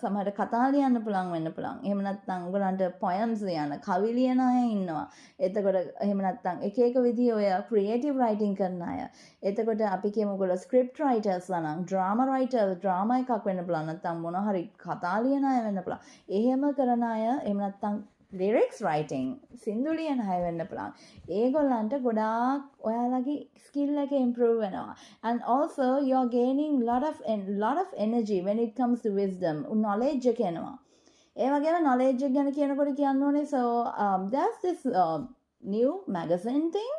සමහර කතා ලියන්න පුළුවන් වෙන්න පුළුවන්. එහෙම නැත්නම් ඔයගලන්ට poems ලියන්න, කවි ලියන අය ඉන්නවා. එතකොට එහෙම නැත්නම් එක එක විදිහේ ඔය creative writing කරන අය. එතකොට අපි කියමු ඔයගොල්ලෝ script writers ලා නම් drama writers drama එකක් වෙන්න පුළුවන්. නැත්නම් මොනවා හරි කතා ලියන අය වෙන්න පුළුවන්. එහෙම කරන අය එහෙම නැත්නම් lyrics writing සින්දු ලියන අය වෙන්න පුළුවන්. ඒගොල්ලන්ට ගොඩාක් ඔයාලගේ skill එක improve වෙනවා. And also you're gaining lot of energy when it comes to wisdom. knowledge එක එනවා. ඒ වගේම knowledge එක ගැන කියනකොට කියන්න ඕනේ so there's this new magazine thing.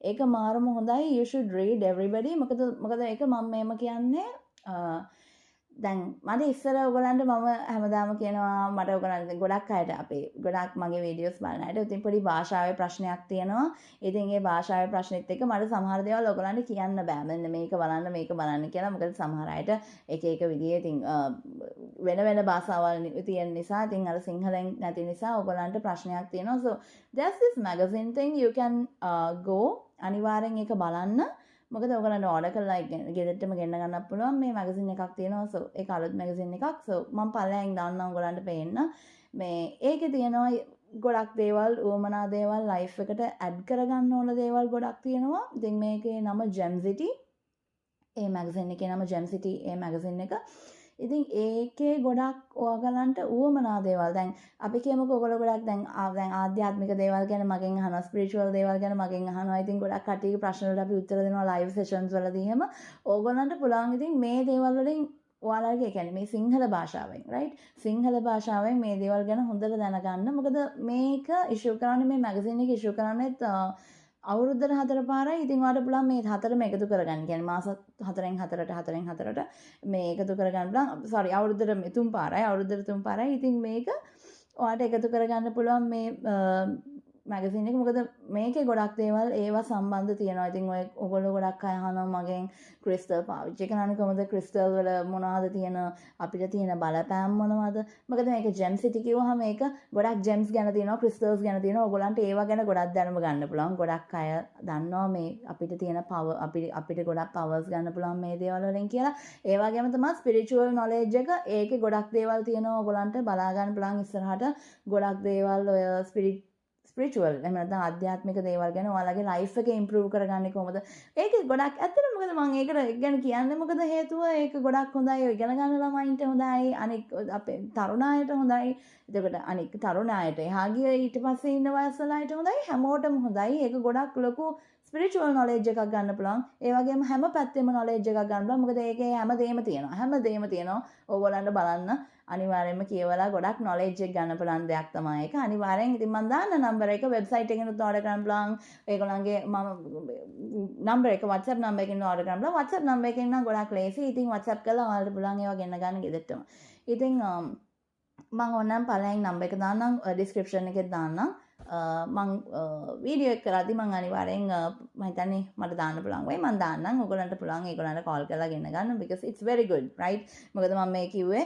ඒක මාරම හොඳයි. You should read everybody. මොකද ඒක මම මේම කියන්නේ දැන් මට ඉස්සර ඔයගලන්ට මම හැමදාම කියනවා මට ඔයගලන්ට ගොඩක් අයට අපේ ගොඩක් මගේ වීඩියෝස් බලන අයට ඉතින් පොඩි භාෂාවේ ප්‍රශ්නයක් තියෙනවා. ඉතින් ඒ භාෂාවේ ප්‍රශ්නෙත් එක්ක මට සමහර දේවල් ඔයගලන්ට කියන්න බෑ. මෙන්න මේක බලන්න කියලා. මොකද සමහර අයට එක එක විදිහේ ඉතින් වෙන භාෂාවල් තියෙන නිසා ඉතින් අර සිංහලෙන් නැති නිසා ඔයගලන්ට ප්‍රශ්නයක් තියෙනවා. So there's this magazine thing you can go අනිවාර්යෙන් ඒක බලන්න. මොකද ඔයගලන්ට ඕඩර් කරලා ගෙදරටම ගෙන්න ගන්නත් පුළුවන් මේ මැගසින් එකක් තියෙනවා so ඒක අලුත් මැගසින් එකක් so මම පල්ලෙන් දාන්නම් ඔයගලන්ට පේන්න මේ ඒකේ තියෙනවා ගොඩක් දේවල් උවමනා දේවල් ලයිෆ් එකට ඇඩ් කරගන්න ඕන දේවල් ගොඩක් තියෙනවා ඉතින් මේකේ නම Gem City ඒ මැගසින් එකේ නම Gem City ඒ මැගසින් එක ඉතින් ඒකේ ගොඩක් ඔයගලන්ට උවමනා දේවල් දැන් අපි කියමුකෝ ඔයගොල්ලෝ ගොඩක් දැන් ආධ්‍යාත්මික දේවල් ගැන මගෙන් අහනවා ස්පිරිචුවල් දේවල් ගැන මගෙන් අහනවා ඉතින් ගොඩක් කට්ටියගේ ප්‍රශ්න වලට අපි උත්තර දෙනවා ලයිව් සෙෂන්ස් වලදී එහෙම ඕගොල්ලන්ට පුළුවන් ඉතින් මේ දේවල් වලින් ඔයාලගේ කියන්නේ මේ සිංහල භාෂාවෙන් right සිංහල භාෂාවෙන් මේ දේවල් ගැන හොඳට දැනගන්න මොකද මේක ඉෂුව කරන්නේ මේ මැගසින් එක ඉෂුව කරන්නේත් අවුරුද්දට 4 පාරයි ඉතින් ඔයාලට පුළුවන් මේ හතරම එකතු කරගන්න. කියන්නේ මාස 4ට මේ එකතු කරගන්න පුළුවන්. sorry අවුරුද්දට 3 පාරයි. අවුරුද්දට 3 පාරයි. ඉතින් මේක ඔයාලට එකතු කරගන්න පුළුවන් මේ මැගසින් එක. මොකද මේකේ ගොඩක් දේවල් ඒවා සම්බන්ධ තියෙනවා. ඉතින් ඔයගොල්ලෝ ගොඩක් අය අහනවා මගෙන් ක්‍රිස්ටල් පාවිච්චි කරන්නේ කොහොමද? ක්‍රිස්ටල් වල මොනවද තියෙන අපිට තියෙන බලපෑම් මොනවද? මොකද මේක Gem City කිව්වහම මේක ගොඩක් gems ගැන තියෙනවා, crystals ගැන තියෙනවා. ඔයගොල්ලන්ට ඒවා ගැන ගොඩක් දැනුම ගන්න පුළුවන්. ගොඩක් අය දන්නවා මේ අපිට තියෙන power අපිට ගොඩක් powers ගන්න පුළුවන් මේ දේවල් වලින් කියලා. ඒ වගේම තමයි spiritual knowledge එක. ඒකේ ගොඩක් දේවල් තියෙනවා ඔයගොල්ලන්ට බලා ගන්න පුළුවන් ඉස්සරහට. ගොඩක් දේවල් ඔය ස්පිරිචුවල් එහෙම නැත්නම් ආධ්‍යාත්මික දේවල් ගැන ඔයාලගේ ලයිෆ් එක ඉම්ප්‍රූව් කරගන්නේ කොහොමද? ඒක ගොඩක් ඇත්තට මොකද මම ඒකට ගැන කියන්නේ මොකද හේතුව ඒක ගොඩක් හොඳයි ඉගෙන ගන්න ළමයින්ට හොඳයි අනික අපේ තරුණ අයට හොඳයි. එතකොට අනික තරුණ අයට එහා ගිය ඊට පස්සේ ඉන්න වයස් වල අයට හොඳයි හැමෝටම හොඳයි. ඒක ගොඩක් ලොකු ස්පිරිචුවල් knowledge එකක් ගන්න පුළුවන්. ඒ වගේම හැම පැත්තෙම knowledge එකක් ගන්න පුළුවන්. මොකද ඒකේ හැමදේම තියෙනවා. ඕගොල්ලන්ට බලන්න අනිවාර්යයෙන්ම කියවලා ගොඩක් knowledge එක ගන්න පුළුවන් දෙයක් තමයි ඒක. අනිවාර්යෙන් ඉතින් මම දාන්න නම්බර එක වෙබ්සයිට් එකෙන් order කරන්න පුළුවන්. ඒගොල්ලන්ගේ මම නම්බර එක WhatsApp නම්බර එකෙන් order කරන්න පුළුවන්. WhatsApp නම්බර එකෙන් නම් ගොඩක් ලේසි. ඉතින් WhatsApp කරලා ඔයාලට පුළුවන් ඒවා ගෙන්න ගන්න ගෙදරටම. ඉතින් මම ඕනනම් පළවෙනි නම්බර එක දාන්නම් description එකේ දාන්නම්. මං වීඩියෝ එක කරද්දි මං අනිවාර්යෙන් මම හිතන්නේ මට දාන්න පුළුවන් වෙයි මං දාන්නම් ඔයගලන්ට පුළුවන් ඒගොල්ලන්ට කෝල් කරලා ගෙන්න ගන්න because it's very good right මොකද මම මේ කිව්වේ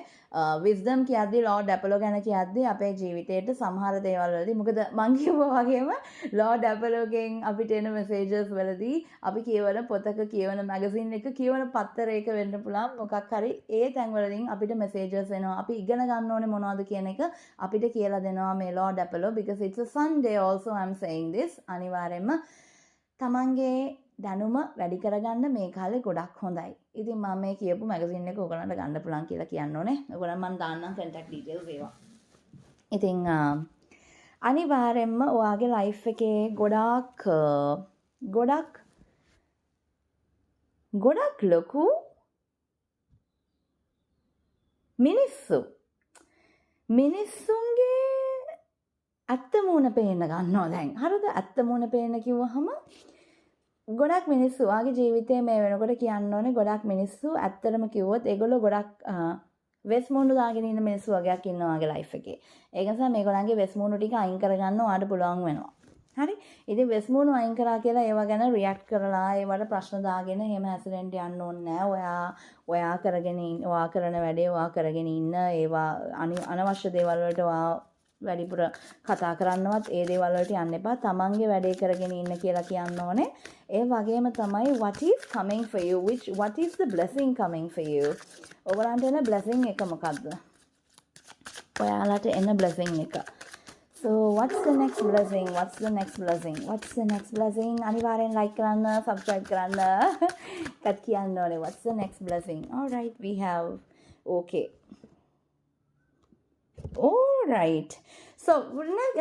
wisdom කියද්දි Lord Apollo ගැන කියද්දි අපේ ජීවිතේට සමහර දේවල් වලදී මොකද මං කිව්වා වගේම Lord Apollo ගෙන් අපිට එන messages වලදී අපි කියවන පොතක කියවන magazine එක කියවන පත්තරයක වෙන්න පුළුවන් මොකක් හරි ඒ තැන් වලින් අපිට messages එනවා අපි ඉගෙන ගන්න ඕනේ මොනවද කියන එක අපිට කියලා දෙනවා මේ Lord Apollo because it's a Sunday also I'm saying this අනිවාර්යයෙන්ම තමන්ගේ දැනුම වැඩි කරගන්න මේ කාලේ ගොඩක් හොඳයි. ඉතින් මම මේ කියපු මැගසින් එක ඔයගලන්ට ගන්න පුළුවන් කියලා කියන්න ඕනේ. ඔයගලන් මම දාන්නම් contact details ඒවා. ඉතින් අනිවාර්යයෙන්ම ඔයාගේ life එකේ ගොඩක් ලොකු මිනිස්සුන්ගේ ඇත්ත මූණ පේන්න ගන්නවා දැන්. හරිද? ඇත්ත මූණ පේන්න කිව්වහම ගොඩක් මිනිස්සු ආගේ ජීවිතේ මේ වෙනකොට කියන්න ඕනේ ගොඩක් මිනිස්සු ඇත්තටම කිව්වොත් ඒගොල්ලෝ ගොඩක් වෙස් මූණු දාගෙන ඉන්න මිනිස්සු වගේක් ඉන්නවා ආගේ ලයිෆ් එකේ. ඒක නිසා මේගොල්ලන්ගේ වෙස් මූණු ටික අයින් කරගන්න ඔයාලට පුළුවන් වෙනවා. හරි? ඉතින් වෙස් මූණු අයින් කරා කියලා ඒව ගැන රියැක්ට් කරලා ඒවට ප්‍රශ්න දාගෙන එහෙම හැසිරෙන්න යන්න ඕනේ නෑ. ඔයා කරන වැඩේ ඔයා කරගෙන ඉන්න ඒවා අනවශ්‍ය දේවල් වලට ඔයා වැඩිපුර කතා කරන්නවත් ඒ දේවල් වලට යන්න එපා. තමන්ගේ වැඩේ කරගෙන ඉන්න කියලා කියන්න ඕනේ. ඒ වගේම තමයි what is coming for you, what is the blessing coming for you. ඔයගලන්ට එන blessing එක මොකද්ද? ඔයාලට එන blessing එක. So what's the next blessing? අනිවාර්යෙන් like කරන්න, subscribe කරන්න. කත් කියන්න ඕනේ what's the next blessing. All right, we have okay. All right. So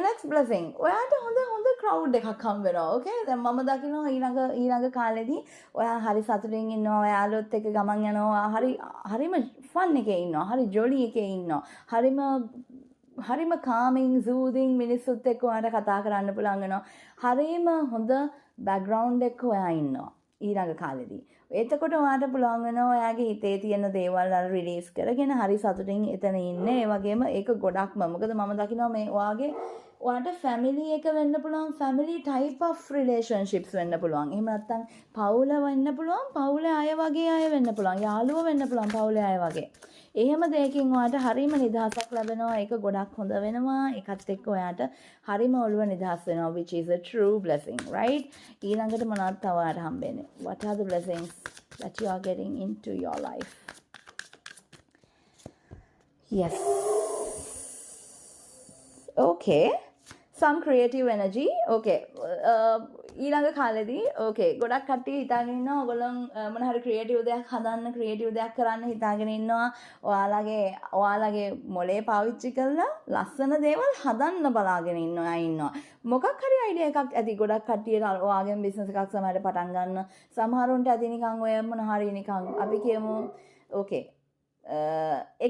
next blessing. ඔයාට හොඳ crowd එකක් හම් වෙනවා. Okay? දැන් මම දකිනවා ඊළඟ කාලෙදී ඔයා හරි සතුටින් ඉන්නවා. ඔයාලොත් එක්ක ගමන් යනවා. හරිම fun එකේ ඉන්නවා. හරි jolly එකේ ඉන්නවා. හරිම calming, soothing මිනිස්සුත් එක්ක ඔයාලට කතා කරන්න පුළුවන් වෙනවා. හරිම හොඳ background එකක ඔයා ඉන්නවා ඊළඟ කාලෙදී. එතකොට ඔයාට පුළුවන් වෙනවා ඔයාගේ හිතේ තියෙන දේවල් අර රිලීස් කරගෙන හරි සතුටින් එතන ඉන්න. ඒ වගේම ඒක ගොඩක්ම මොකද මම දකිනවා මේ ඔයාට family එක වෙන්න පුළුවන්, family type of relationships වෙන්න පුළුවන්. එහෙම නැත්නම් පවුල වෙන්න පුළුවන්, පවුලේ අය වගේ අය වෙන්න පුළුවන්. යාළුවෝ වෙන්න පුළුවන් පවුලේ අය වගේ. එහෙම දෙයකින් ඔයාට හරිම නිදහසක් ලැබෙනවා. ඒක ගොඩක් හොඳ වෙනවා. ඒකත් එක්ක ඔයාට හරිම ඔළුව නිදහස් වෙනවා, which is a true blessing, right? ඊළඟට මොනවද තව ඔයාට හම්බෙන්නේ? What are the blessings that you are getting into your life? Yes. Okay. Some creative energy. Okay. ඊළඟ කාලෙදී okay ගොඩක් කට්ටිය හිතාගෙන ඉන්නවා ඔයගොල්ලන් මොන හරි ක්‍රියේටිව් දෙයක් හදන්න ක්‍රියේටිව් දෙයක් කරන්න හිතාගෙන ඉන්නවා ඔයාලගේ මොලේ පාවිච්චි කරලා ලස්සන දේවල් හදන්න බලාගෙන ඉන්නවා මොකක් හරි අයිඩියා එකක් ඇති ගොඩක් කට්ටියට ඔයාගෙන් බිස්නස් එකක් සමහරට පටන් ගන්න සමහරුන්ට ඇති නිකන් ඔය මොන හරි නිකන් අපි කියමු okay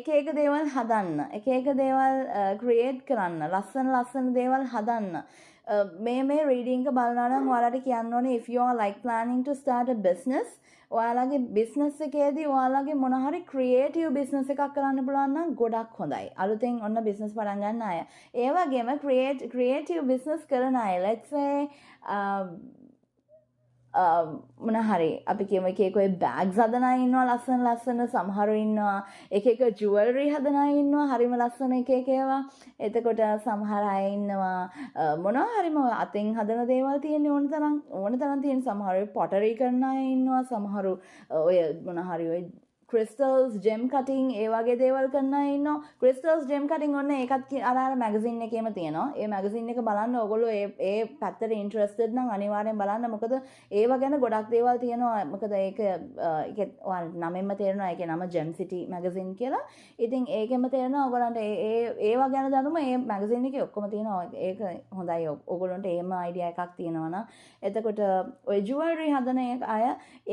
එක දේවල් හදන්න එක දේවල් ක්‍රියේට් කරන්න ලස්සන දේවල් හදන්න මේ රීඩින්ග් එක බලනවා නම් ඔයාලට කියන්න ඕනේ if you are like planning to start a business ඔයාලගේ business එකේදී ඔයාලගේ මොන හරි creative business එකක් කරන්න පුළුවන් නම් ගොඩක් හොඳයි අලුතෙන් ඔන්න business පටන් ගන්න අය ඒ වගේම creative business කරන අය let's say මොන හරි අපි කියමු එක ඔය බෑග්ස් හදන අය ඉන්නවා ලස්සන සමහරු ඉන්නවා එක ජුවලරි හදන අය ඉන්නවා හරිම ලස්සන එක ඒවා එතකොට සමහර අය ඉන්නවා මොනවා හරිම අතින් හදන දේවල් තියෙන ඕන තරම් තියෙන සමහරු පොටරි කරන අය ඉන්නවා සමහරු ඔය මොන හරි ඔය crystals gem cutting ඒ වගේ දේවල් කරන අය ඉන්නවා crystals gem cutting ඔන්න ඒකත් අර මැගසින් එකේම තියෙනවා ඒ මැගසින් එක බලන්න ඔයගොල්ලෝ ඒ පැත්තට ඉන්ටරෙස්ටඩ් නම් අනිවාර්යෙන් බලන්න මොකද ඒව ගැන ගොඩක් දේවල් තියෙනවා මොකද ඒක නමෙන්ම තේරෙනවා ඒකේ නම gem city magazine කියලා ඉතින් ඒකෙම තේරෙනවා ඔයගොල්ලන්ට ඒව ගැන දැනුම ඒ මැගසින් එකේ ඔක්කොම තියෙනවා ඒක හොඳයි ඔයගොල්ලන්ට ඒම අයිඩියා එකක් තියෙනවා නම් එතකොට ඔය jewelry හදන අය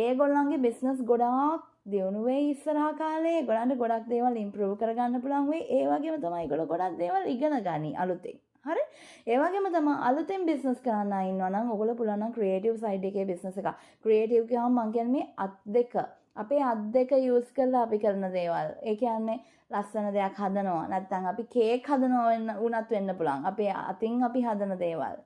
ඒගොල්ලන්ගේ business ගොඩාක් දියුණු වෙයි ඉස්සරහා කාලේ ඒගොල්ලන්ට ගොඩක් දේවල් ඉම්ප්‍රූව් කරගන්න පුළුවන් වෙයි ඒ වගේම තමයි ඒගොල්ලෝ ගොඩක් දේවල් ඉගෙන ගනි අලුතෙන් හරි ඒ වගේම තමයි අලුතෙන් බිස්නස් කරන්න ඉන්නවා නම් ඔයගොල්ලෝ පුළුවන් නම් ක්‍රියේටිව් සයිඩ් එකේ බිස්නස් එකක් ක්‍රියේටිව් කියවම මම කියන්නේ මේ අත් දෙක අපේ අත් දෙක යූස් කරලා අපි කරන දේවල් ඒ කියන්නේ ලස්සන දෙයක් හදනවා නැත්නම් අපි කේක් හදනවා වුණත් වෙන්න පුළුවන් අපේ අතින් අපි හදන දේවල්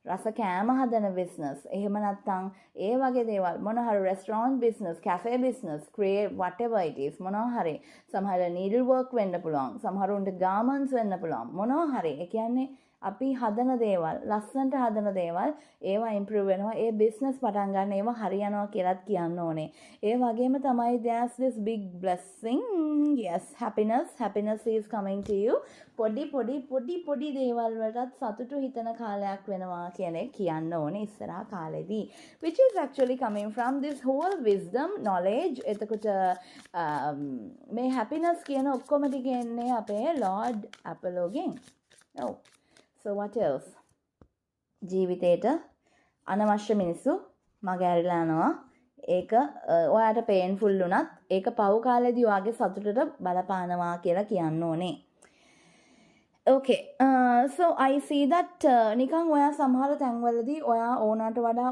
රස කෑම හදන business එහෙම නැත්නම් ඒ වගේ දේවල් මොන හරි restaurant business cafe business create whatever it is මොනවා හරි සමහර needle work වෙන්න පුළුවන් සමහරුන්ට garments වෙන්න පුළුවන් මොනවා හරි ඒ කියන්නේ අපි හදන දේවල් ලස්සනට හදන දේවල් ඒවා improve වෙනවා ඒ business පටන් ගන්න ඒවා හරියනවා කියලාත් කියන්න ඕනේ ඒ වගේම තමයි there's this big blessing yes happiness is coming to you පොඩි දේවල් වලටත් සතුටු හිතන කාලයක් වෙනවා කියන එක කියන්න ඕනේ ඉස්සරහා කාලෙදී which is actually coming from this whole wisdom knowledge එතකොට මේ happiness කියන ඔක්කොම ටික එන්නේ අපේ Lord Apollo ගෙන් oh so what else ජීවිතේට අනවශ්‍ය මිනිස්සු මග ඇරිලා යනවා ඒක ඔයාට painful වුණත් ඒක පව් කාලේදී ඔයාගේ සතුටට බලපානවා කියලා කියන්න ඕනේ okay so I see that නිකන් ඔයා සමහර තැන්වලදී ඔයා ඕනට වඩා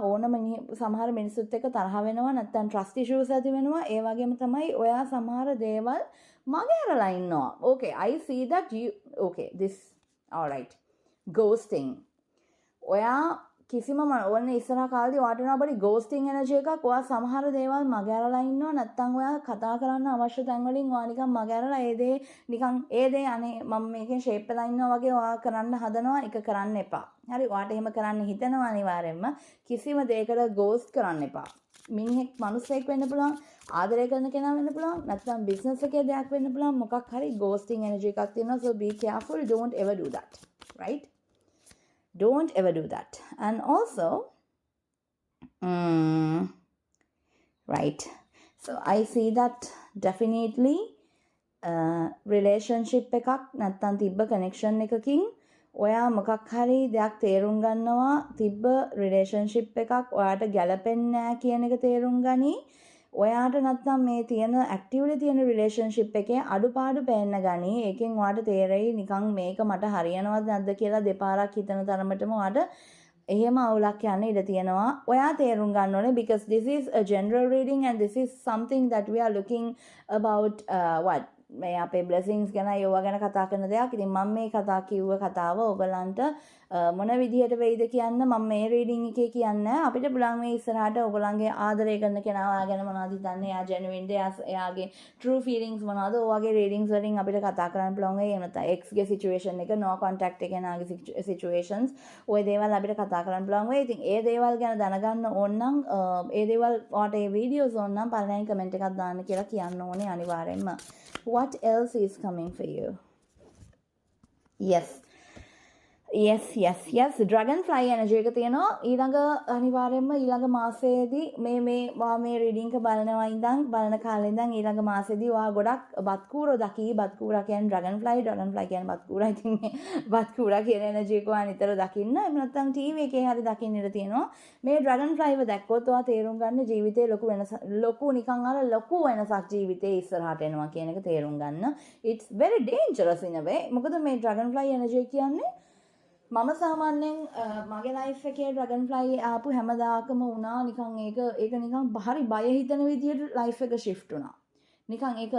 සමහර මිනිස්සුත් එක්ක තරහ වෙනවා නැත්නම් trust issues ඇති වෙනවා ඒ වගේම තමයි ඔයා සමහර දේවල් මග ඇරලා ඉන්නවා okay I see that you okay this all right ghosting ඔයා කිසිම ඔන්න ඉස්සරහ කාලේදී ඔයාට වෙනවා බඩි ghosting energy එකක්. ඔයා සමහර දේවල් මගහැරලා ඉන්නවා. නැත්තම් ඔයා කතා කරන්න අවශ්‍ය තැන් වලින් ඔයා නිකන් මගහැරලා ඒ දේ අනේ මම මේකෙන් ෂේප් වෙලා ඉන්නවා වගේ ඔයා කරන්න හදනවා. ඒක කරන්න එපා. හරි ඔයාට එහෙම කරන්න හිතෙනවා අනිවාර්යෙන්ම. කිසිම දෙයකට ghost කරන්න එපා. මිනිහෙක් මිනිස්සෙක් වෙන්න පුළුවන්, ආදරය කරන කෙනා වෙන්න පුළුවන්, නැත්නම් බිස්නස් එකේ දෙයක් වෙන්න පුළුවන්. මොකක් හරි ghosting energy එකක් තියෙනවා. So be careful, don't ever do that. Right? Don't ever do that. And also, right. So I see that definitely relationship එකක් නැත්තම් තිබ්බ connection එකකින් ඔයා මොකක් හරි දෙයක් තේරුම් ගන්නවා තිබ්බ relationship එකක් ඔයාට ගැලපෙන්නේ නැහැ කියන එක තේරුම් ගනි. ඔයාට නැත්නම් මේ තියෙන ඇක්ටිව්ලි තියෙන රිලේෂන්ෂිප් එකේ අඩුපාඩු පේන්න ගනි. ඒකෙන් ඔයාට තේරෙයි නිකන් මේක මට හරියනවද නැද්ද කියලා දෙපාරක් හිතන තරමටම ඔයාට එහෙම අවුලක් යන්න ඉඩ තියෙනවා. ඔයා තේරුම් ගන්න ඕනේ because this is a general reading and this is something that we are looking about what මේ අපේ blessings ගැන ඒවා ගැන කතා කරන දෙයක්. ඉතින් මම මේ කතා කිව්ව කතාව ඔයගලන්ට මොන විදිහට වෙයිද කියන්න මම මේ රීඩින් එකේ කියන්නේ අපිට පුළුවන් මේ ඉස්සරහට ඔයගලන්ගේ ආදරය කරන කෙනා ඔයා ගැන මොනවද හිතන්නේ එයා genuine එයාගේ true feelings මොනවද ඔයගේ readings වලින් අපිට කතා කරන්න පුළුවන් වෙයි. එහෙම නැත්නම් ex ගේ situation එක no contact එකේ නාගේ situations ওই දේවල් අපිට කතා කරන්න පුළුවන් වෙයි. ඉතින් ඒ දේවල් ගැන දැනගන්න ඕන නම් ඒ දේවල් ඔයාට ඒ videos ඕන නම් පළවෙනි comment එකක් දාන්න කියලා කියන්න ඕනේ අනිවාර්යෙන්ම. What else is coming for you? Yes. Dragonfly energy එක තියෙනවා. ඊළඟ අනිවාර්යයෙන්ම ඊළඟ මාසයේදී මේ රීඩින් එක බලන කාලේ ඉඳන් ඊළඟ මාසෙදී ඔයා ගොඩක් බත්කූරෝ දකි. බත්කූරා කියන්නේ dragonfly කියන්නේ බත්කූරා. ඉතින් මේ බත්කූරා කියන එනර්ජි එක ඔයා නිතර දකින්න. එහෙම නැත්නම් TV එකේ හරි දකින්න ඉඩ තියෙනවා. මේ dragonflyව දැක්කොත් ඔයා තේරුම් ගන්න ජීවිතේ ලොකු වෙනසක් ජීවිතේ ඉස්සරහට එනවා කියන එක තේරුම් ගන්න. It's very dangerous in a way. මොකද මේ dragonfly energy කියන්නේ මම සාමාන්‍යයෙන් මගේ ලයිෆ් එකේ dragonfly ආපු හැමදාකම වුණා නිකන් ඒක නිකන් හරි බය හිතෙන විදියට ලයිෆ් එක shift වුණා. නිකන් ඒක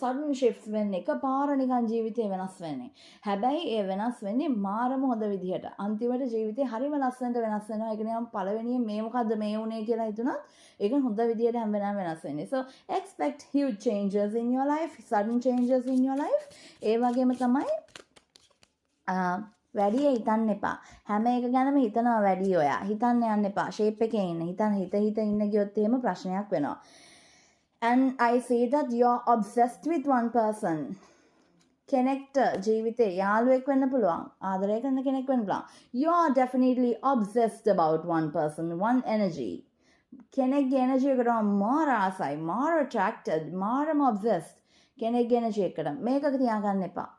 sudden shifts වෙන්නේ එකපාර නිකන් ජීවිතේ වෙනස් වෙන්නේ. හැබැයි ඒ වෙනස් වෙන්නේ මාරම හොඳ විදියට. අන්තිමට ජීවිතේ හරිම ලස්සනට වෙනස් වෙනවා. ඒක නිකන් පළවෙනියෙන් මේ මොකද්ද මේ වුනේ කියලා හිතුණත් ඒක හොඳ විදියට හැම වෙලාවෙම වෙනස් වෙන්නේ. So expect huge changes in your life, sudden changes in your life. ඒ වගේම තමයි වැඩි හිතන්න එපා. හැම එක ගැනම හිතනවා වැඩි ඔයා. හිතන්න යන්න එපා. ෂේප් එකේ ඉන්න. හිත ඉන්න ගියොත් එහෙම ප්‍රශ්නයක් වෙනවා. And I see that you're obsessed with one person. කෙනෙක්ට ජීවිතේ යාළුවෙක් වෙන්න පුළුවන්. ආදරය කරන කෙනෙක් වෙන්න පුළුවන්. You're definitely obsessed about one person, one energy. කෙනෙක්ගේ energy එකට මාර ආසයි, මාර attracted, මාරම obsessed. කෙනෙක්ගේ energy එකට මේක තියාගන්න එපා.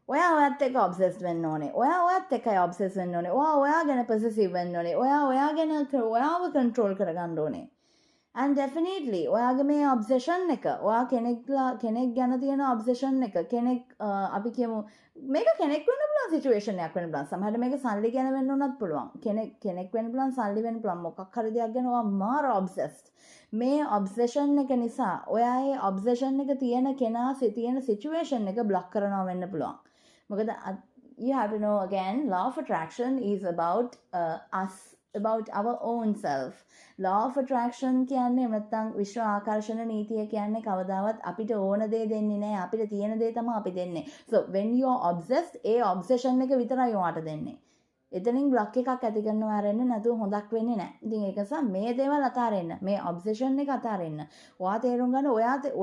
ඔයාත් එක්ක obsessed වෙන්න ඕනේ. ඔයාත් එක්කයි obsessed වෙන්න ඕනේ. ඔයා ගැන possessive වෙන්න ඕනේ. ඔයා ගැන ඔයාව control කරගන්න ඕනේ. And definitely ඔයාගේ මේ obsession එක, ඔයා කෙනෙක් ගැන තියෙන obsession එක, අපි කියමු මේක කෙනෙක් වෙන්න පුළුවන් situation එකක් වෙන්න පුළුවන්. සමහරවිට මේක සල්ලි ගැන වෙන්න උනත් පුළුවන්. කෙනෙක් වෙන්න පුළුවන්, සල්ලි වෙන්න පුළුවන්. මොකක් හරි දෙයක් ගැන ඔයා මාර obsessed. මේ obsession එක නිසා ඔයාගේ obsession එක තියෙන කෙනා තියෙන situation එක block කරනවා වෙන්න පුළුවන්. Because you have to know again, law of attraction is about us, about our own self. Law of attraction කියන්නේ නැත්නම් විශ්ව ආකර්ෂණ නීතිය කියන්නේ කවදාවත් අපිට ඕන දේ දෙන්නේ නැහැ. අපිට තියෙන දේ තමයි අපි දෙන්නේ. So when you are obsessed, A obsession එක විතරයි ඔයාට දෙන්නේ. එතනින් බ්ලොක් එකක් ඇති කරනවා ආරෙන්න නැතුව හොඳක් වෙන්නේ නැහැ. ඉතින් ඒක නිසා මේ දේවල් අතාරින්න. මේ ඔබ්සෙෂන් එක අතාරින්න. ඔයා තේරුම් ගන්න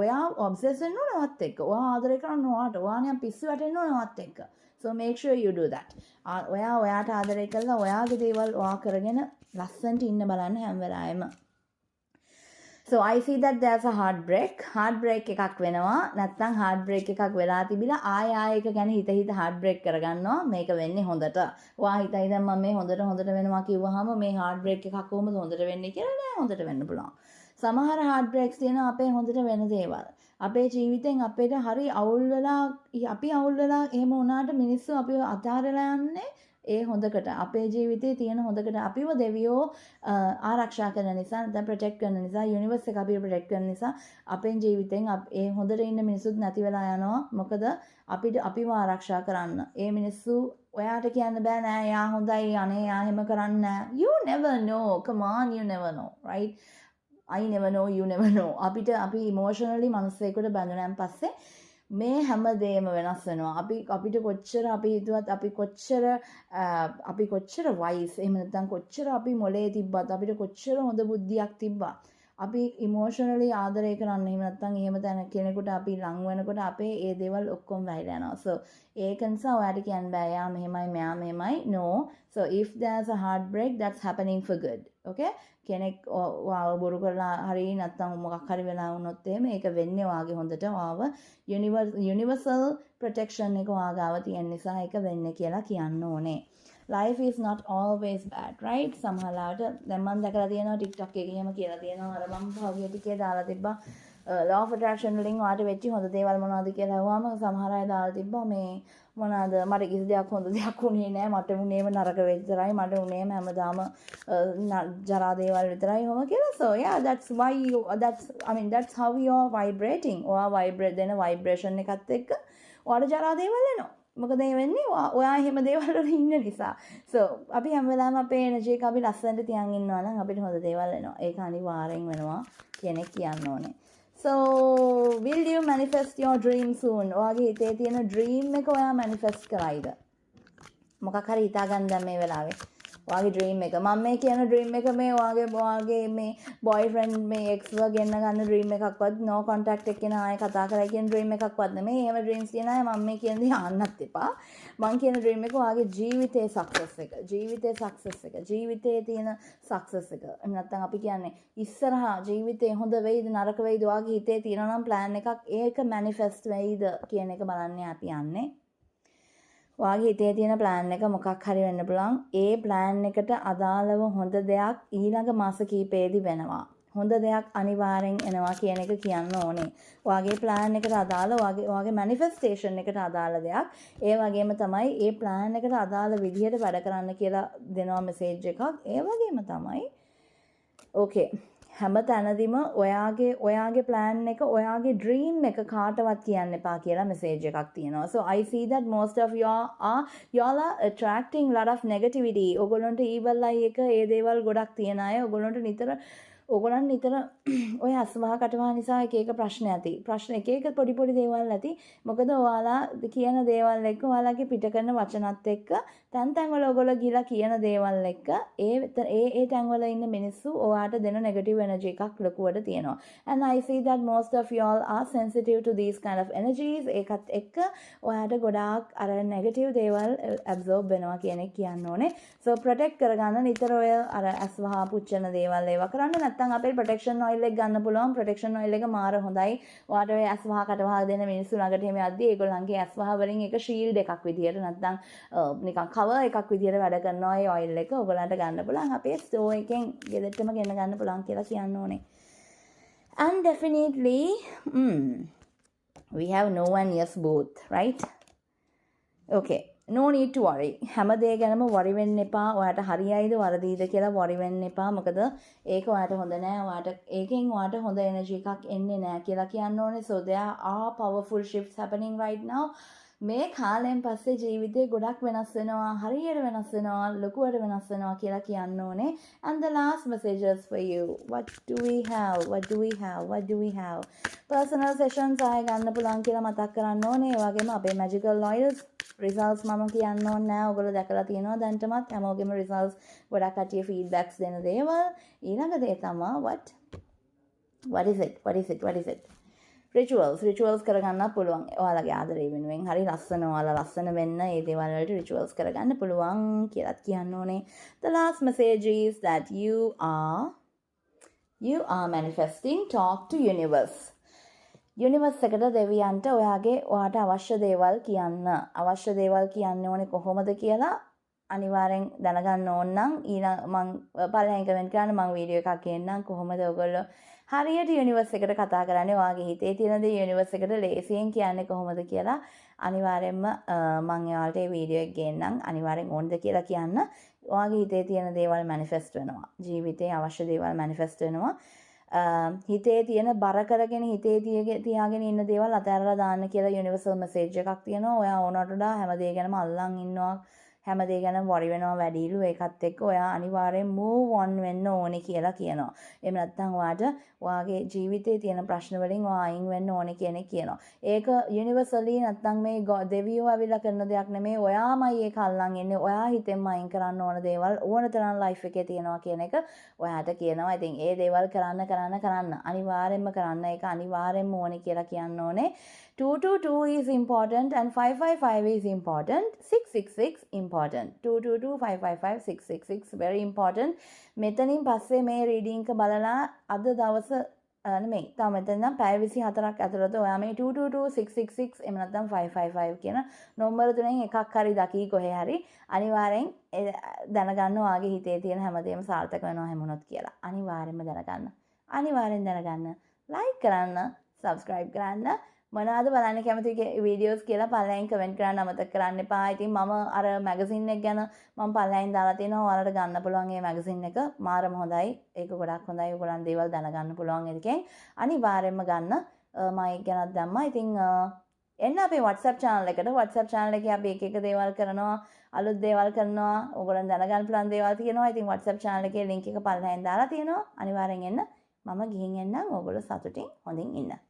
ඔයා ඔබ්සෙස් වෙන්න ඕන ඔයත් එක්ක. ඔයා ආදරය කරන්න ඔයාට. ඔයා නිකන් පිස්සු වැටෙන්න ඕන ඔයත් එක්ක. So make sure you do that. ඔයාට ආදරය කළා ඔයාගේ දේවල් ඔයා කරගෙන ලස්සනට ඉන්න බලන්න හැම වෙලාවෙම. So I see that there's a heartbreak එකක් වෙනවා. නැත්නම් heartbreak එකක් වෙලා තිබිලා ආය එක ගැන හිත heartbreak කරගන්නවා. මේක වෙන්නේ හොඳට. ඔයා හිතයි දැන් මම මේ හොඳට වෙනවා කිව්වහම මේ heartbreak එකක් කොහොමද හොඳට වෙන්නේ කියලා නෑ හොඳට වෙන්න පුළුවන්. සමහර heartbreaks තියෙනවා අපේ හොඳට වෙන දේවල්. අපේ ජීවිතෙන් අපිට හරි අවුල් වෙලා එහෙම වුණාට මිනිස්සු අපිව අතාරලා යන්නේ ඒ හොඳකට අපේ ජීවිතේ තියෙන හොඳකට අපිව දෙවියෝ ආරක්ෂා කරන නිසා නැත්නම් ප්‍රොටෙක්ට් කරන නිසා යුනිවර්ස් එක අපිව ප්‍රොටෙක්ට් කරන නිසා අපේ ජීවිතෙන් ඒ හොඳට ඉන්න මිනිස්සුත් නැති වෙලා යනවා. මොකද අපිව ආරක්ෂා කරන්න. ඒ මිනිස්සු ඔයාට කියන්න බෑ නෑ යා හොඳයි අනේ යා එහෙම කරන්නේ නෑ. You never know. Come on, you never know, right? I never know, you never know. අපි emotionally මනුස්සයෙකුට බැඳුනන් පස්සේ මේ හැමදේම වෙනස් වෙනවා. අපිට කොච්චර අපි හිතුවත් අපි කොච්චර වයිස් එහෙම නැත්නම් කොච්චර අපි මොලේ තිබ්බත් අපිට කොච්චර හොඳ බුද්ධියක් තිබ්බත් අපි ඉමෝෂනලි ආදරය කරන්න එහෙම නැත්නම් එහෙම තැන කෙනෙකුට අපි ලං වෙනකොට අපේ ඒ දේවල් ඔක්කොම වැහිලා යනවා. So ඒක නිසා ඔයාට කියන්න බෑ යා මෙහෙමයි මෙයා මෙහෙමයි. No. So if there's a heartbreak that's happening for good. Okay? කෙනෙක් ඔයාව බොරු කරලා හරි නැත්නම් මොකක් හරි වෙලා වුණොත් එහෙම ඒක වෙන්නේ ඔයාගේ හොඳට ඔයාව universal protection එක ඔයාගාව තියෙන නිසා ඒක වෙන්නේ කියලා කියන්න ඕනේ. Life is not always bad, right? සමහරවිට දැන් මම දැකලා තියෙනවා TikTok එකේ එහෙම කියලා තියෙනවා අර මම භාගිය ටිකේ දාලා තිබ්බා law of attraction වලින් ඔයාට වෙච්ච හොඳ දේවල් මොනවද කියලා අහුවාම සමහර අය දාලා තිබ්බා මේ මොනවාද මට කිසි දෙයක් හොඳ දෙයක් වුණේ නැහැ මට උනේම නරක විතරයි මට උනේම හැමදාම ජරා දේවල් විතරයි ඔහොම කියලා. So yeah, that's how you are vibrating. ඔයා vibrate දෙන vibration එකත් එක්ක ඔයාට ජරා දේවල් එනවා. මොකද ඒ වෙන්නේ ඔයා එහෙම දේවල් වල ඉන්න නිසා. So අපි හැම වෙලාවෙම අපේ එනර්ජි එක අපි ලස්සනට තියන් ඉන්නවා නම් අපිට හොඳ දේවල් එනවා. ඒක අනිවාර්යෙන් වෙනවා කෙනෙක් කියන්න ඕනේ. So will you manifest your dream soon? ඔයාගේ හිතේ තියෙන dream එක ඔයා manifest කරයිද? මොකක් හරි හිතාගන්න දැන් මේ වෙලාවේ. ඔයාගේ dream එක. මම මේ කියන dream එක මේ ඔයාගේ මේ boyfriend මේ ex ව ගෙන්න ගන්න dream එකක්වත් no contact එකකින් ආයෙ කතා කරලා කියන dream එකක්වත් නෙමෙයි. එහෙම dreams තියන අය මම මේ කියන දේ අහන්නත් එපා. මම කියන dream එක ඔයාගේ ජීවිතේ success එක. ජීවිතේ තියෙන success එක. එහෙම නැත්නම් අපි කියන්නේ ඉස්සරහා ජීවිතේ හොඳ වෙයිද නරක වෙයිද ඔයාගේ හිතේ තියෙනවා නම් plan එකක් ඒක manifest වෙයිද කියන එක බලන්න අපි යන්නේ. ඔයාගේ හිතේ තියෙන plan එක මොකක් හරි වෙන්න පුළුවන්. ඒ plan එකට අදාළව හොඳ දෙයක් ඊළඟ මාස කිහිපෙදී වෙනවා. හොඳ දෙයක් අනිවාර්යෙන් එනවා කියන එක කියන්න ඕනේ. ඔයාගේ plan එකට අදාළ ඔයාගේ manifestation එකට අදාළ දෙයක්. ඒ වගේම තමයි ඒ plan එකට අදාළ විදිහට වැඩ කරන්න කියලා දෙනවා message එකක්. ඒ වගේම තමයි okay හැම තැනදීම ඔයාගේ plan එක ඔයාගේ dream එක කාටවත් කියන්න එපා කියලා message එකක් තියෙනවා. So I see that most of y'all are attracting lot of negativity. ඔයගොල්ලන්ට evil eye එක ඒ දේවල් ගොඩක් තියෙන අය. ඔයගොල්ලන් නිතර ඔය අස්වහ කටවහ නිසා එක ප්‍රශ්න ඇති. ප්‍රශ්න එක පොඩි දේවල් ඇති. මොකද ඔයාලා කියන දේවල් එක්ක ඔයාලගේ පිට කරන වචනත් එක්ක තැන් වල ඔයගොල්ලෝ ගිලා කියන දේවල් එක්ක ඒ තැන් වල ඉන්න මිනිස්සු ඔයාට දෙන negative energy එකක් ලොකුවට තියෙනවා. And I see that most of y'all are sensitive to these kind of energies. ඒකත් එක්ක ඔයාට ගොඩාක් අර negative දේවල් absorb වෙනවා කියන එක කියන්න ඕනේ. So protect කරගන්න නිතර ඔය අර අස්වහ පුච්චන දේවල් ඒවා කරන්න නැත්නම් අපේ protection oil එක ගන්න පුළුවන්. protection oil එක මාර හොඳයි. ඔයාට ඔය අස්වහ කටවහ දෙන මිනිස්සු ළඟට එහෙම යද්දී ඒගොල්ලන්ගේ අස්වහ වලින් එක shield එකක් විදියට නැත්නම් නිකන් cover එකක් විදියට වැඩ කරනවා ඒ oil එක. ඔයගොල්ලන්ට ගන්න පුළුවන්. අපේ store එකෙන් ගෙදරටම ගෙන ගන්න පුළුවන් කියලා කියන්න ඕනේ. And definitely we have no one yes both, right? Okay. No need to worry. හැම දේ ගැනම worry වෙන්න එපා. ඔයාට හරියයිද වරදීද කියලා worry වෙන්න එපා. මොකද ඒක ඔයාට හොඳ නෑ. ඒකෙන් ඔයාට හොඳ energy එකක් එන්නේ නෑ කියලා කියන්න ඕනේ. So there are powerful shifts happening right now. මේ කාලයෙන් පස්සේ ජීවිතේ ගොඩක් වෙනස් වෙනවා. හරියට වෙනස් වෙනවා. ලොකුවට වෙනස් වෙනවා කියලා කියන්න ඕනේ. And the last messages for you. What do we have? Personal sessions ආය ගන්න පුළුවන් කියලා මතක් කරන්න ඕනේ. ඒ වගේම අපේ magical oils results මම කියන්න ඕනේ නෑ. ඔයගොල්ලෝ දැකලා තියෙනවා දැන්ටමත් හැමෝගෙම results ගොඩක් කටිය feedbacks දෙන දේවල්. ඊළඟ දේ තමයි what is it? Rituals කරගන්න පුළුවන්. ඔයාලගේ ආදරේ වෙනුවෙන් හරි ඔයාලා ලස්සන වෙන්න ඒ දේවල් වලට rituals කරගන්න පුළුවන් කියලාත් කියන්න ඕනේ. The last message is that you are manifesting. Talk to universe. Universe එකට දෙවියන්ට ඔයාට අවශ්‍ය දේවල් කියන්න ඕනේ කොහොමද කියලා අනිවාර්යෙන් දැනගන්න ඕන නම් මම පළවෙනි කමෙන්ට් කරන්න මම වීඩියෝ එකක් ගේන්නම් කොහොමද ඔයගොල්ලෝ හරියට යුනිවර්ස් එකට කතා කරන්නේ ඔයාගේ හිතේ තියෙන දේ යුනිවර්ස් එකට ලේසියෙන් කියන්නේ කොහොමද කියලා අනිවාර්යෙන්ම මම එයාලට මේ වීඩියෝ එක ගේන්නම්. අනිවාර්යෙන් ඕනද කියලා කියන්න. ඔයාගේ හිතේ තියෙන දේවල් මැනිෆෙස්ට් වෙනවා. ජීවිතේ අවශ්‍ය දේවල් මැනිෆෙස්ට් වෙනවා. හිතේ තියෙන බර කරගෙන හිතේ තියාගෙන ඉන්න දේවල් අතහැරලා දාන්න කියලා යුනිවර්සල් මෙසේජ් එකක් තියෙනවා. ඔයා ඕනට වඩා හැම දෙයක් ගැනම අල්ලන් ඉන්නවා. හැම දෙයක් ගැනම වරි වෙනවා වැඩිලු. ඒකත් එක්ක ඔයා අනිවාර්යෙන් move on වෙන්න ඕනේ කියලා කියනවා. එහෙම නැත්නම් ඔයාට ඔයාගේ ජීවිතේ තියෙන ප්‍රශ්න වලින් ඔයා අයින් වෙන්න ඕනේ කියන එක කියනවා. ඒක යුනිවර්සලි නැත්නම් මේ දෙවියෝ අවිලා කරන දෙයක් නෙමෙයි. ඔයාමයි ඒක අල්ලන් ඉන්නේ. ඔයා හිතෙන්ම අයින් කරන්න ඕන දේවල් ඕන තරම් ලයිෆ් එකේ තියෙනවා කියන එක ඔයාට කියනවා. ඉතින් ඒ දේවල් කරන්න අනිවාර්යෙන්ම කරන්න. ඒක අනිවාර්යෙන්ම ඕනේ කියලා කියන්න ඕනේ. 222 is important and 555 is important. 666 important. 222 555 666 very important. මෙතනින් පස්සේ මේ රීඩින් එක බලලා අද දවස නෙමෙයි. තව මෙතන නම් පැය 24ක් ඇතුළත ඔයා මේ 222 666 එහෙම නැත්නම් 555 කියන නම්බර තුනෙන් එකක් හරි දකි කොහේ හරි අනිවාර්යෙන් දැනගන්න ඔයාගේ හිතේ තියෙන හැමදේම සාර්ථක වෙනවා හැමොනොත් කියලා. අනිවාර්යෙන්ම දැනගන්න. අනිවාර්යෙන් දැනගන්න. ලයික් කරන්න, subscribe කරන්න. මොනවද බලන්න කැමති වීඩියෝස් කියලා පල්ලෙන් කමෙන්ට් කරන්න අමතක කරන්න එපා. ඉතින් මම අර මැගසින් එක ගැන මම පල්ලෙන් දාලා තිනවා. ඔයාලට ගන්න පුළුවන් මේ මැගසින් එක. මාරම හොඳයි. ඒක ගොඩක් හොඳයි. ඔයගොල්ලන් දේවල් දැනගන්න පුළුවන් එකෙන්. අනිවාර්යෙන්ම ගන්න. මම ඒක ගැනත් දැම්මා. ඉතින් එන්න අපේ WhatsApp channel එකට. WhatsApp channel එකේ අපි එක දේවල් කරනවා. අලුත් දේවල් කරනවා. ඔයගොල්ලන් දැනගන්න පුළුවන් දේවල් තියෙනවා. ඉතින් WhatsApp channel එකේ link එක පල්ලෙන් දාලා තියෙනවා. අනිවාර්යෙන් එන්න. මම ගිහින් එන්නම්. ඔයගොල්ලෝ සතුටින් හොඳින් ඉන්න.